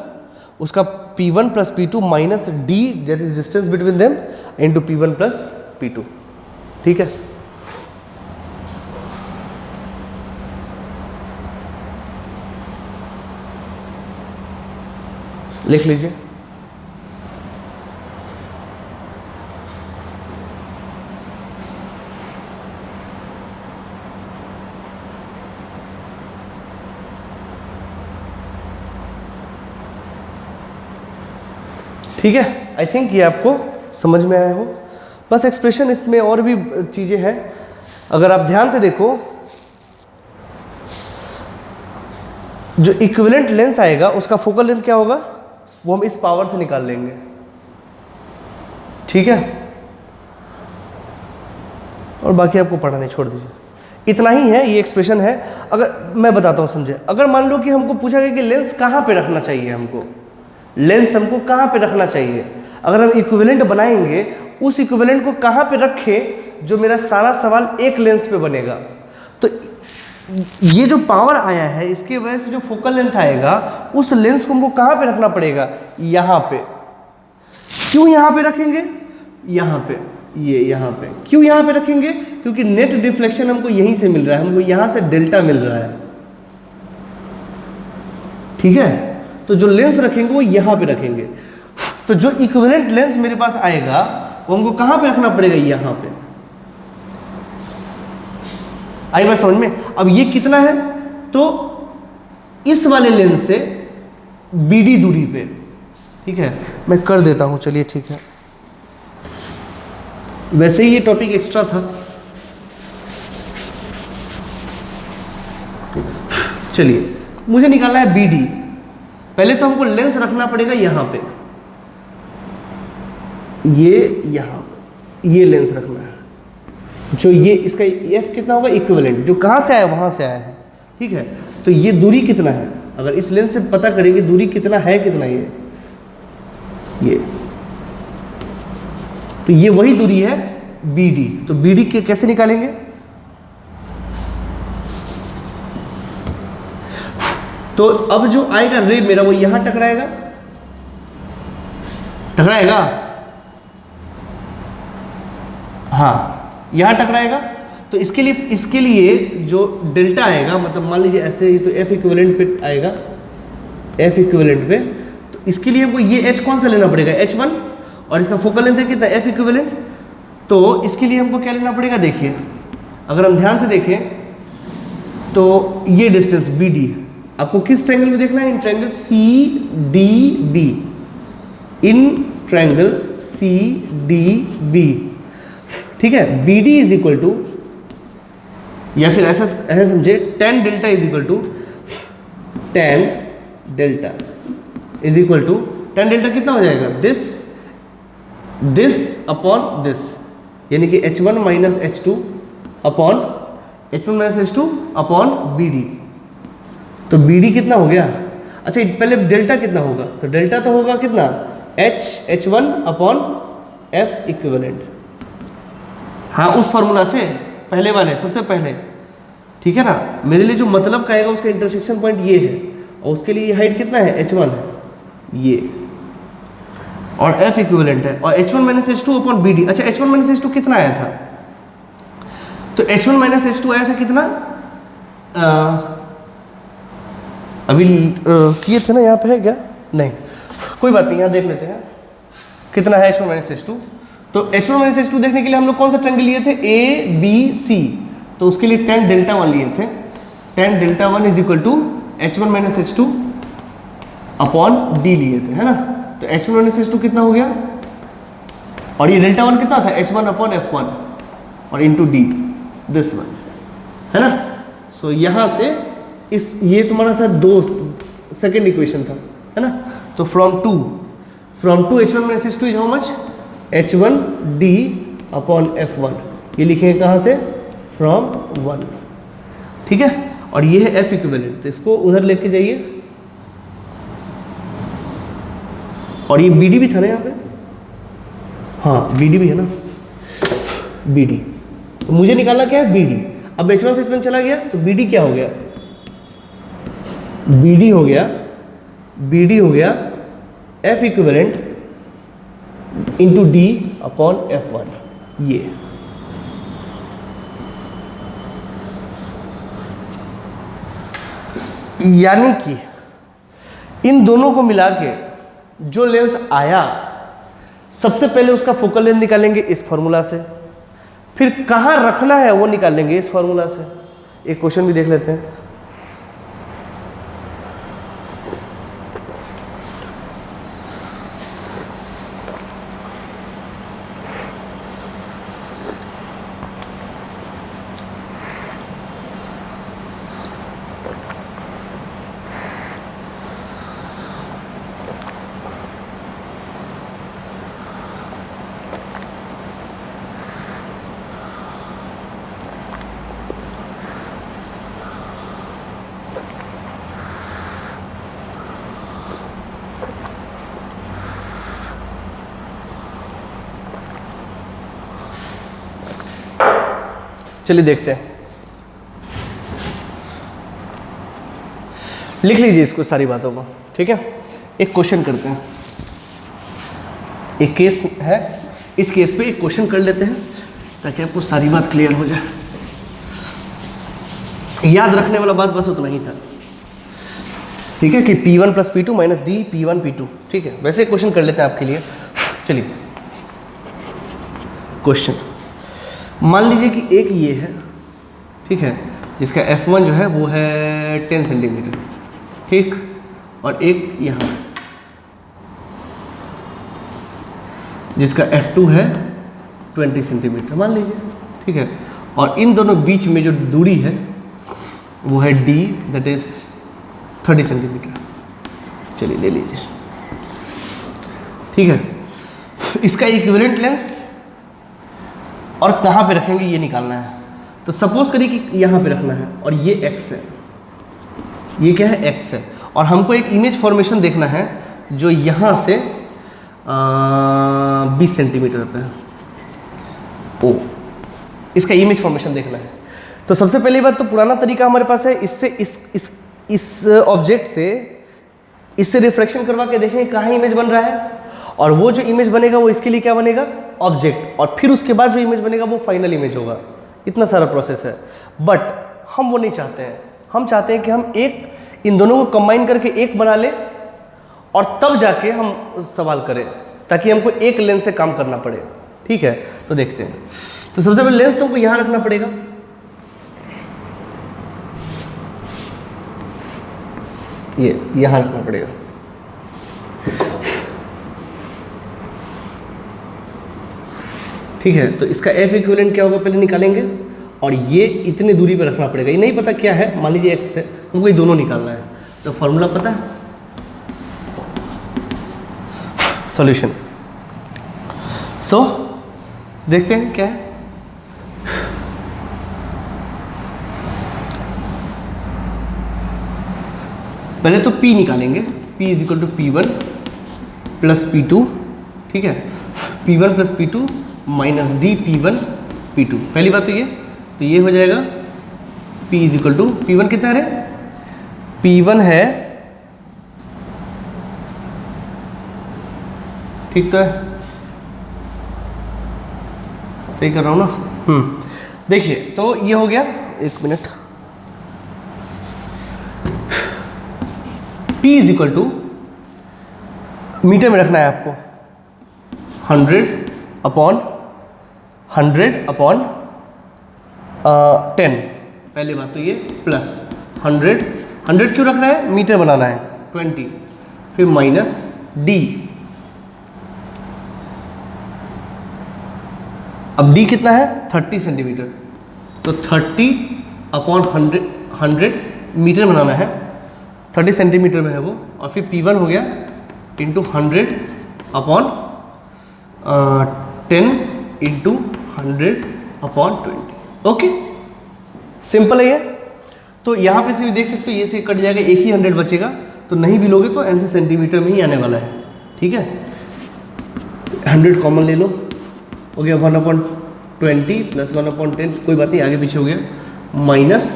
उसका P1 plus P2 minus D that is distance between them into P1 plus P2। ठीक है, लिख लीजिए। ठीक है, आई थिंक ये आपको समझ में आया हो। बस एक्सप्रेशन इसमें और भी चीज़ें हैं, अगर आप ध्यान से देखो, जो इक्विवेलेंट लेंस आएगा उसका फोकल लेंथ क्या होगा, वो हम इस पावर से निकाल लेंगे। ठीक है, और बाकी आपको पढ़ा नहीं, छोड़ दीजिए, इतना ही है, ये एक्सप्रेशन है। अगर मैं बताता हूँ समझे, अगर मान लो कि हमको पूछा गया कि लेंस कहाँ पे रखना चाहिए, हमको लेंस हमको कहाँ पे रखना चाहिए, अगर हम इक्विवेलेंट बनाएंगे उस इक्विवेलेंट को कहाँ पे रखें, जो मेरा सारा सवाल एक लेंस पे बनेगा। तो ये जो पावर आया है, इसके वजह से जो फोकल लेंथ आएगा, उस लेंस को हमको कहाँ पे रखना पड़ेगा, यहाँ पे। क्यों यहाँ पे रखेंगे, यहाँ पे, ये यहाँ पे क्यों यहाँ पे रखेंगे, क्योंकि नेट डिफ्लेक्शन हमको यहीं से मिल रहा है, हमको यहाँ से डेल्टा मिल रहा है। ठीक है, तो जो लेंस रखेंगे वो यहाँ पे रखेंगे। तो जो इक्विवेलेंट लेंस मेरे पास आएगा वो हमको कहाँ पे रखना पड़ेगा, यहाँ पे। आई बात समझ में। अब ये कितना है, तो इस वाले लेंस से BD दूरी पे। ठीक है, मैं कर देता हूँ, चलिए ठीक है, वैसे ही ये टॉपिक एक्स्ट्रा था। चलिए, मुझे निकालना है BD। पहले तो हमको लेंस रखना पड़ेगा यहाँ पे, ये यहाँ, ये लेंस रखना है, जो ये इसका F कितना होगा, इक्विवेलेंट, जो कहाँ से आया वहाँ से आया है। ठीक है, तो ये दूरी कितना है, अगर इस लेंस से पता करेंगे दूरी कितना है, कितना ये, तो ये वही दूरी है BD। तो BD के कैसे निकालेंगे, तो अब जो आएगा रे मेरा, वो यहां टकराएगा, हाँ यहां टकराएगा। तो इसके लिए जो डेल्टा आएगा, मतलब मान लीजिए ऐसे ही, तो F इक्विवेलेंट पे आएगा, F इक्विवेलेंट पे, तो इसके लिए हमको ये H कौन सा लेना पड़ेगा, H1, और इसका फोकल लेंथ है कितना, F इक्विवेलेंट। तो इसके लिए हमको क्या लेना पड़ेगा, देखिए अगर हम ध्यान से देखें तो ये डिस्टेंस BD आपको किस ट्रायंगल में देखना है, in triangle CDB, in triangle CDB। ठीक है, BD इज इक्वल टू, या फिर ऐसा समझे, tan delta is equal to tan delta is equal to tan delta कितना हो जाएगा, दिस अपॉन दिस, यानी कि h1 minus h2 upon BD। तो BD कितना हो गया, अच्छा पहले डेल्टा कितना होगा, तो डेल्टा तो होगा कितना H1 अपॉन F इक्विवेलेंट। हाँ उस फॉर्मूला से पहले वाले सबसे पहले, ठीक है ना। मेरे लिए जो मतलब का आएगा उसका इंटरसेक्शन पॉइंट ये है, और उसके लिए हाइट कितना है H1 है ये, और F इक्विवेलेंट है, और H1 minus H2 upon BD। अच्छा H1 माइनस H2 कितना आया था, तो H1 माइनस H2 आया था कितना, अभी किए थे ना, यहाँ पे है क्या, नहीं कोई बात नहीं, यहाँ देख लेते हैं कितना है H1 माइनस H2। तो H1 माइनस H2 देखने के लिए हम लोग कौन सा ट्रायंगल लिए थे, ABC, तो उसके लिए tan डेल्टा 1 लिए थे। tan delta 1 is equal to H1 minus H2 upon D लिए थे, है ना। तो H1 माइनस H2 कितना हो गया, और ये डेल्टा 1 कितना था, H1 अपॉन F1 और इंटू D, दिस वन, है ना। सो यहाँ से ये तुम्हारा शायद सेकेंड इक्वेशन था, है ना। तो from to H1 minus H2 is how much, H1 D upon F1, ये लिखेंगे कहाँ से, फ्रॉम 1, ठीक है। और ये है F इक्विवेलेंट, तो इसको उधर लेके जाइए, और ये BD भी था ना यहाँ पे, हाँ BD भी है ना, BD, तो मुझे निकालना क्या है BD। अब H1 से H1 चला गया तो BD क्या हो गया, BD हो गया F equivalent into D upon F1, ये यानी कि इन दोनों को मिला के जो लेंस आया, सबसे पहले उसका फोकल लेंथ निकालेंगे इस फॉर्मूला से, फिर कहाँ रखना है वो निकालेंगे इस फॉर्मूला से। एक क्वेश्चन भी देख लेते हैं। चलिए देखते हैं, लिख लीजिए इसको सारी बातों को, ठीक है। एक क्वेश्चन करते हैं, एक केस है, इस केस पे एक क्वेश्चन कर लेते हैं ताकि आपको सारी बात क्लियर हो जाए। याद रखने वाला बात बस उतना ही था, ठीक है, कि P1 plus P2 minus D P1 P2, ठीक है। वैसे एक क्वेश्चन कर लेते हैं आपके लिए। चलिए क्वेश्चन, मान लीजिए कि एक ये है, ठीक है, जिसका F1 जो है वो है 10 सेंटीमीटर, ठीक, और एक यहाँ जिसका F2 है 20 सेंटीमीटर मान लीजिए, ठीक है। और इन दोनों बीच में जो दूरी है वो है D, दैट इज 30 सेंटीमीटर। चलिए ले लीजिए, ठीक है। इसका इक्विवेलेंट लेंस और कहाँ पे रखेंगे ये निकालना है। तो सपोज करिए कि यहाँ पे रखना है, और ये x है, ये क्या है x है, और हमको एक इमेज फॉर्मेशन देखना है जो यहाँ से 20 सेंटीमीटर पे है, ओ इसका इमेज फॉर्मेशन देखना है। तो सबसे पहली बात तो पुराना तरीका हमारे पास है, इससे इस ऑब्जेक्ट से इससे रिफ्लेक्शन करवा के देखेंगे कहाँ इमेज बन रहा है, और वो जो इमेज बनेगा वो इसके लिए क्या बनेगा, ऑब्जेक्ट, और फिर उसके बाद जो इमेज बनेगा वो फाइनल इमेज होगा। इतना सारा प्रोसेस है, बट हम वो नहीं चाहते हैं। हम चाहते हैं कि हम इन दोनों को कंबाइन करके एक बना ले और तब जाके हम सवाल करें, ताकि हमको एक लेंस से काम करना पड़े, ठीक है। तो देखते हैं, तो सबसे पहले लेंस तुमको यहाँ रखना पड़ेगा, ये यहाँ रखना पड़ेगा, ठीक है। तो इसका F इक्विवेलेंट क्या होगा पहले निकालेंगे, और ये इतनी दूरी पे रखना पड़ेगा। ये नहीं पता क्या है, मान लीजिए x है, हमको ये दोनों निकालना है। तो फॉर्मूला पता है, सॉल्यूशन। सो देखते हैं क्या है। पहले तो P निकालेंगे, P is equal to P1 plus P2, ठीक है, P1 plus P2 minus D P1 P2। पहली बात तो ये हो जाएगा P is equal to P1 कितना है, P1 है, ठीक तो है, सही कर रहा हूँ ना। देखिए तो ये हो गया, एक minute, P is equal to metre में रखना है आपको 100 अपॉन 10। पहली बात तो ये प्लस 100 क्यों रखना है, मीटर बनाना है 20, फिर माइनस D। अब D कितना है 30 सेंटीमीटर, तो 30 अपॉन 100 मीटर बनाना है, 30 सेंटीमीटर में है वो, और फिर P1 हो गया into 100 upon 10 into 100 upon 20। Okay, simple है ये। तो यहाँ पे से भी देख सकते हो, ये से कट जाएगा, एक ही 100 बचेगा, तो नहीं भी लोगे तो ऐसे सेंटीमीटर में ही आने वाला है, ठीक है। 100 कॉमन ले लो, हो गया 1/20 प्लस 1/10, कोई बात नहीं, आगे पीछे हो गया, माइनस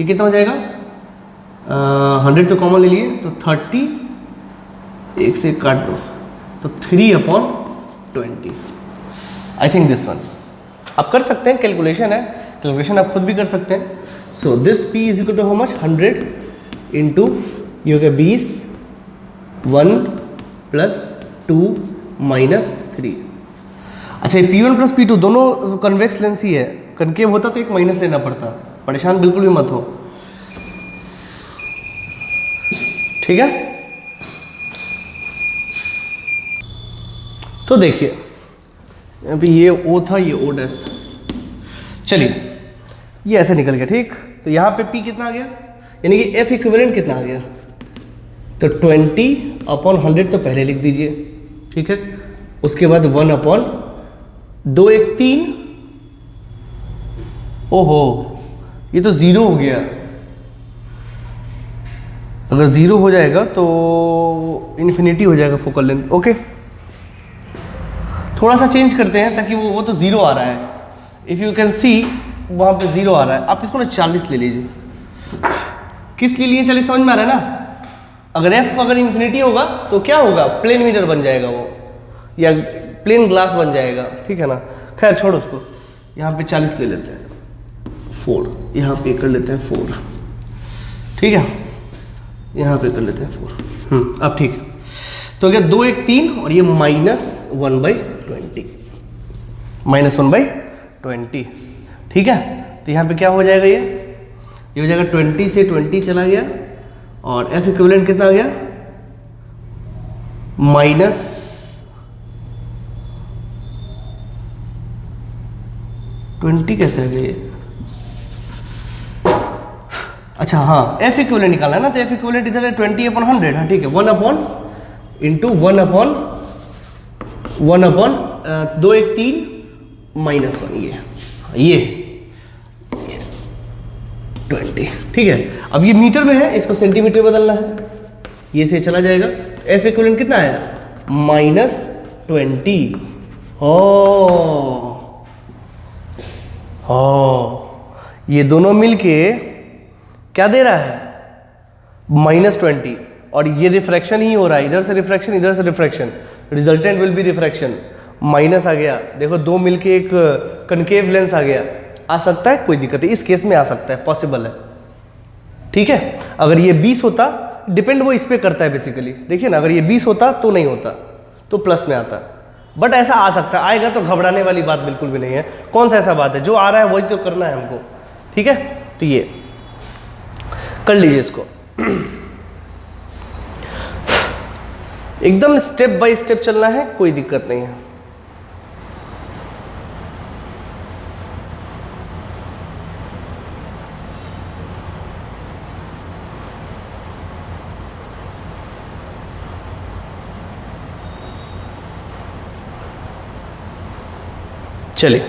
ये कितना हो जाएगा, 100 तो कॉमन ले लिए, तो 30, एक से काट दो, तो 3/20। आई थिंक दिस वन आप कर सकते हैं, कैलकुलेशन है, कैलकुलेशन आप खुद भी कर सकते हैं। So this P is equal to how much, 100 into ये हो गया 20, 1 प्लस 2 माइनस 3। अच्छा, ये P1 प्लस P2 दोनों कन्वेक्स लेंस ही है, कनकेव होता तो एक माइनस लेना पड़ता, परेशान बिल्कुल भी मत हो, ठीक है। तो देखिए अभी ये O था, ये O डैश था, चलिए ये ऐसे निकल गया, ठीक। तो यहाँ पे P कितना आ गया, यानी कि F इक्विवेलेंट कितना आ गया, तो 20 अपॉन 100 तो पहले लिख दीजिए, ठीक है। उसके बाद 1 अपॉन 2 1 3, ओहो ये तो 0 हो गया, अगर 0 हो जाएगा तो इन्फिनिटी हो जाएगा फोकल लेंथ। ओके, थोड़ा सा चेंज करते हैं ताकि वो तो 0 आ रहा है, इफ़ यू कैन सी वहाँ पे 0 आ रहा है, आप इसको ना 40 ले लीजिए। किस लिए लिए 40 समझ में आ रहा है ना। अगर F अगर इन्फिनिटी होगा तो क्या होगा, प्लेन मिरर बन जाएगा वो, या प्लेन ग्लास बन जाएगा, ठीक है ना। खैर छोड़ो उसको, यहाँ पे 40 ले लेते हैं, 4 यहाँ पे कर लेते हैं 4, ठीक है, यहाँ पे कर लेते हैं 4। अब ठीक, तो क्या 2 1 3 और ये माइनस 1/20, माइनस 1/20, ठीक है। तो यहाँ पे क्या हो जाएगा, ये हो जाएगा 20 से 20 चला गया, और F इक्विवेलेंट कितना आ गया, माइनस ट्वेंटी कैसे आ गया ये, अच्छा हाँ F इक्विवेलेंट निकालना है ना, तो F इक्विवेलेंट इधर है 20/100, हाँ ठीक है, 1 अपॉन इंटू 1 अपॉन 2 1 3 माइनस 1, ये 20, ठीक है। अब ये मीटर में है, इसको सेंटीमीटर बदलना है, ये से चला जाएगा, F इक्विवेलेंट कितना है, -20। ये दोनों मिलके क्या दे रहा है, -20, और ये रिफ्रैक्शन ही हो रहा है, इधर से रिफ्रैक्शन इधर से refraction, resultant will be refraction, minus आ गया, देखो 2 मिलके एक कनकेव लेंस आ गया, आ सकता है, कोई दिक्कत है, इस केस में आ सकता है, पॉसिबल है, ठीक है। अगर ये 20 होता, डिपेंड वो इस पे करता है बेसिकली, देखिए ना, अगर ये 20 होता तो नहीं होता, तो प्लस में आता, बट ऐसा आ सकता है, आएगा तो घबराने वाली बात बिल्कुल भी नहीं है। कौन सा ऐसा बात है, जो आ रहा है वही तो करना है हमको, ठीक है। तो ये कर लीजिए इसको एकदम स्टेप बाय स्टेप चलना है, कोई दिक्कत नहीं है। चलिए,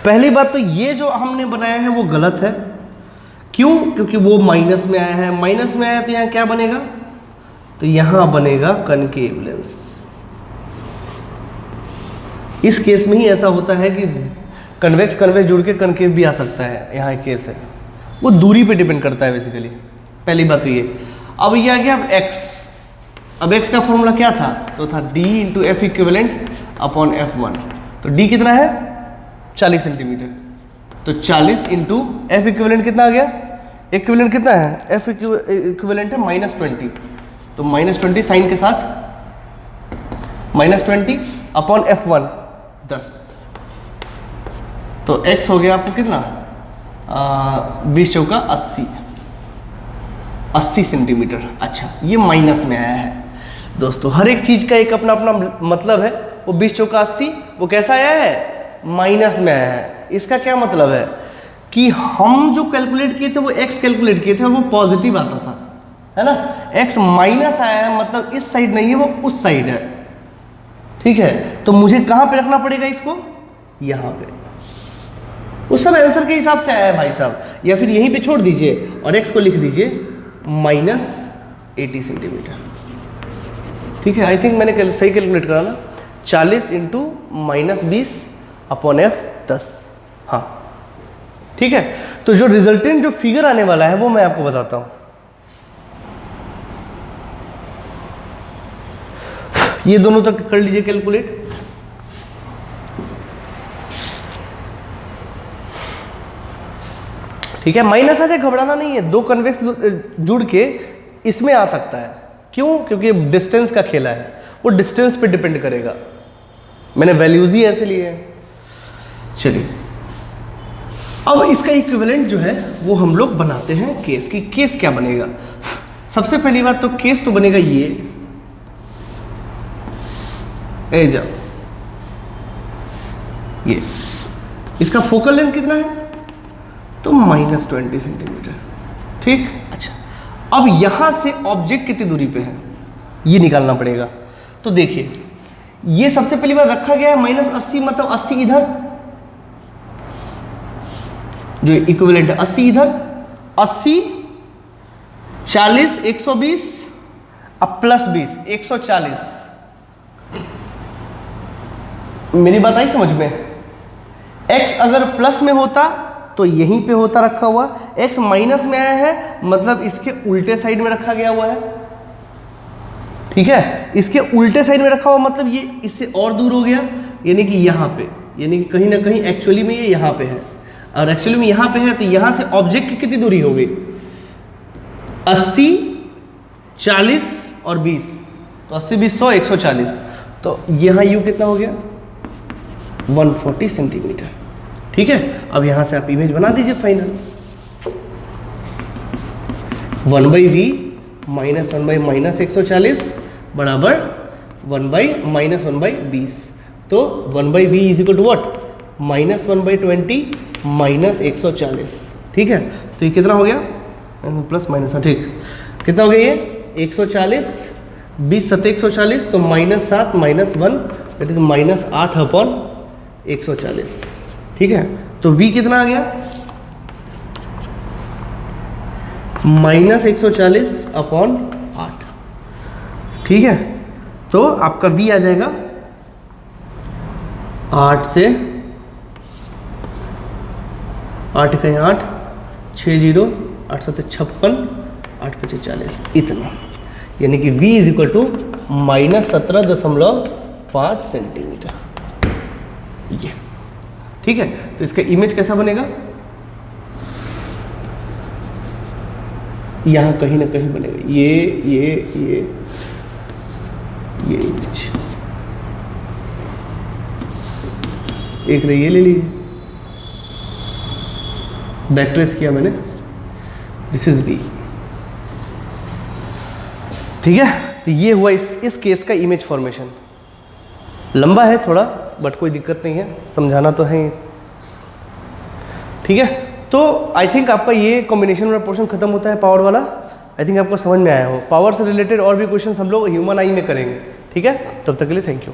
पहली बात तो ये जो हमने बनाया है वो गलत है। क्यों? क्योंकि वो माइनस में आया है, माइनस में आया तो यहाँ क्या बनेगा, तो यहाँ बनेगा कनकेव लेंस। इस केस में ही ऐसा होता है कि कन्वेक्स कन्वेक्स जुड़ के कनकेव भी आ सकता है, यहाँ एक केस है, वो दूरी पे डिपेंड करता है बेसिकली। पहली बात तो ये। अब ये आ गया अब x, अब x का फॉर्मूला क्या था, तो था d into F equivalent upon F1। तो d कितना है 40 सेंटीमीटर, तो 40 इंटू एफ इक्विवेलेंट कितना आ गया, इक्विवेलेंट कितना है, एफ इक्विवेलेंट है -20, तो -20 साइन के साथ -20 अपॉन F1 10, तो x हो गया आपको कितना 20 चौका 80 सेंटीमीटर। अच्छा, ये माइनस में आया है दोस्तों, हर एक चीज का एक अपना अपना मतलब है। वो 20 चौका 80 वो कैसा आया है, माइनस में आया है। इसका क्या मतलब है कि हम जो कैलकुलेट किए थे वो x कैलकुलेट किए थे और वो पॉजिटिव आता था, है ना। x माइनस आया है मतलब इस साइड नहीं है, वो उस साइड है, ठीक है। तो मुझे कहां पे रखना पड़ेगा इसको, यहां पे। उस सब आंसर के हिसाब से आया है भाई साहब, या फिर यहीं पे छोड़ दीजिए और x को लिख दीजिए -80 सेंटीमीटर, ठीक है। आई थिंक मैंने सही कैलकुलेट करा ना, 40 इंटू -20 अपॉन F 10, हाँ ठीक है। तो जो रिजल्टेंट जो फिगर आने वाला है वो मैं आपको बताता हूं। ये दोनों तक कर लीजिए कैलकुलेट। ठीक है, माइनस आ जाए घबराना नहीं है, दो कन्वेक्स जुड़ के इसमें आ सकता है। क्यों? क्योंकि डिस्टेंस का खेला है, वो डिस्टेंस पे डिपेंड करेगा। मैंने वैल्यूज ही ऐसे लिए हैं। चलिए, अब इसका इक्विवेलेंट जो है वो हम लोग बनाते हैं केस की। केस क्या बनेगा, सबसे पहली बात तो केस तो बनेगा ये, ए जाओ, ये इसका फोकल लेंथ कितना है, तो -20 सेंटीमीटर, ठीक। अच्छा, अब यहां से ऑब्जेक्ट कितनी दूरी पे है ये निकालना पड़ेगा। तो देखिए, ये सबसे पहली बार रखा गया है -80, मतलब 80 इधर, जो इक्विवेलेंट है 80 इधर, 80 40 120 अब +20 140। मेरी बात आई समझ में? x अगर प्लस में होता तो यहीं पे होता रखा हुआ, x माइनस में आया है मतलब इसके उल्टे साइड में रखा गया हुआ है, ठीक है। इसके उल्टे साइड में रखा हुआ मतलब ये इससे और दूर हो गया, यानी कि यहाँ पे, यानी कि कहीं ना कहीं एक्चुअली में ये यहाँ पे है, और एक्चुअली में यहाँ पे है। तो यहाँ से ऑब्जेक्ट की कितनी दूरी होगी, 80 40 और 20, तो 80 20 100 140, तो यहाँ u कितना हो गया 140 सेंटीमीटर, ठीक है। अब यहाँ से आप इमेज बना दीजिए फाइनल, 1/v -1/-140 बराबर 1/-1/20, तो 1/v is equal to what, -1/20 -140, ठीक है। तो ये कितना हो गया, प्लस माइनस, ठीक, कितना हो गया ये 140, 20 7 140, तो -7 -1 दैट इज -8 अपॉन 140, ठीक है। तो v कितना आ गया, -140 अपॉन 8, ठीक है। तो आपका v आ जाएगा 8 से 8 कहीं 8 6 0 8 7 56 8 5 40, इतना, यानी कि v is equal to -17.5 centimetre, ये, ठीक है। तो इसका इमेज कैसा बनेगा, यहां कहीं ना कहीं बनेगा, ये इमेज एक रही, ये ले लीजिए, बैक ट्रेस किया मैंने, दिस इज v, ठीक है। तो ये हुआ इस केस का इमेज फॉर्मेशन। लंबा है थोड़ा, बट कोई दिक्कत नहीं है, समझाना तो है ही, ठीक है। तो आई थिंक आपका ये कॉम्बिनेशन वाला पोर्शन खत्म होता है, पावर वाला। आई थिंक आपको समझ में आया हो। पावर से रिलेटेड और भी क्वेश्चन हम लोग ह्यूमन आई में करेंगे, ठीक है। तब तक के लिए थैंक यू।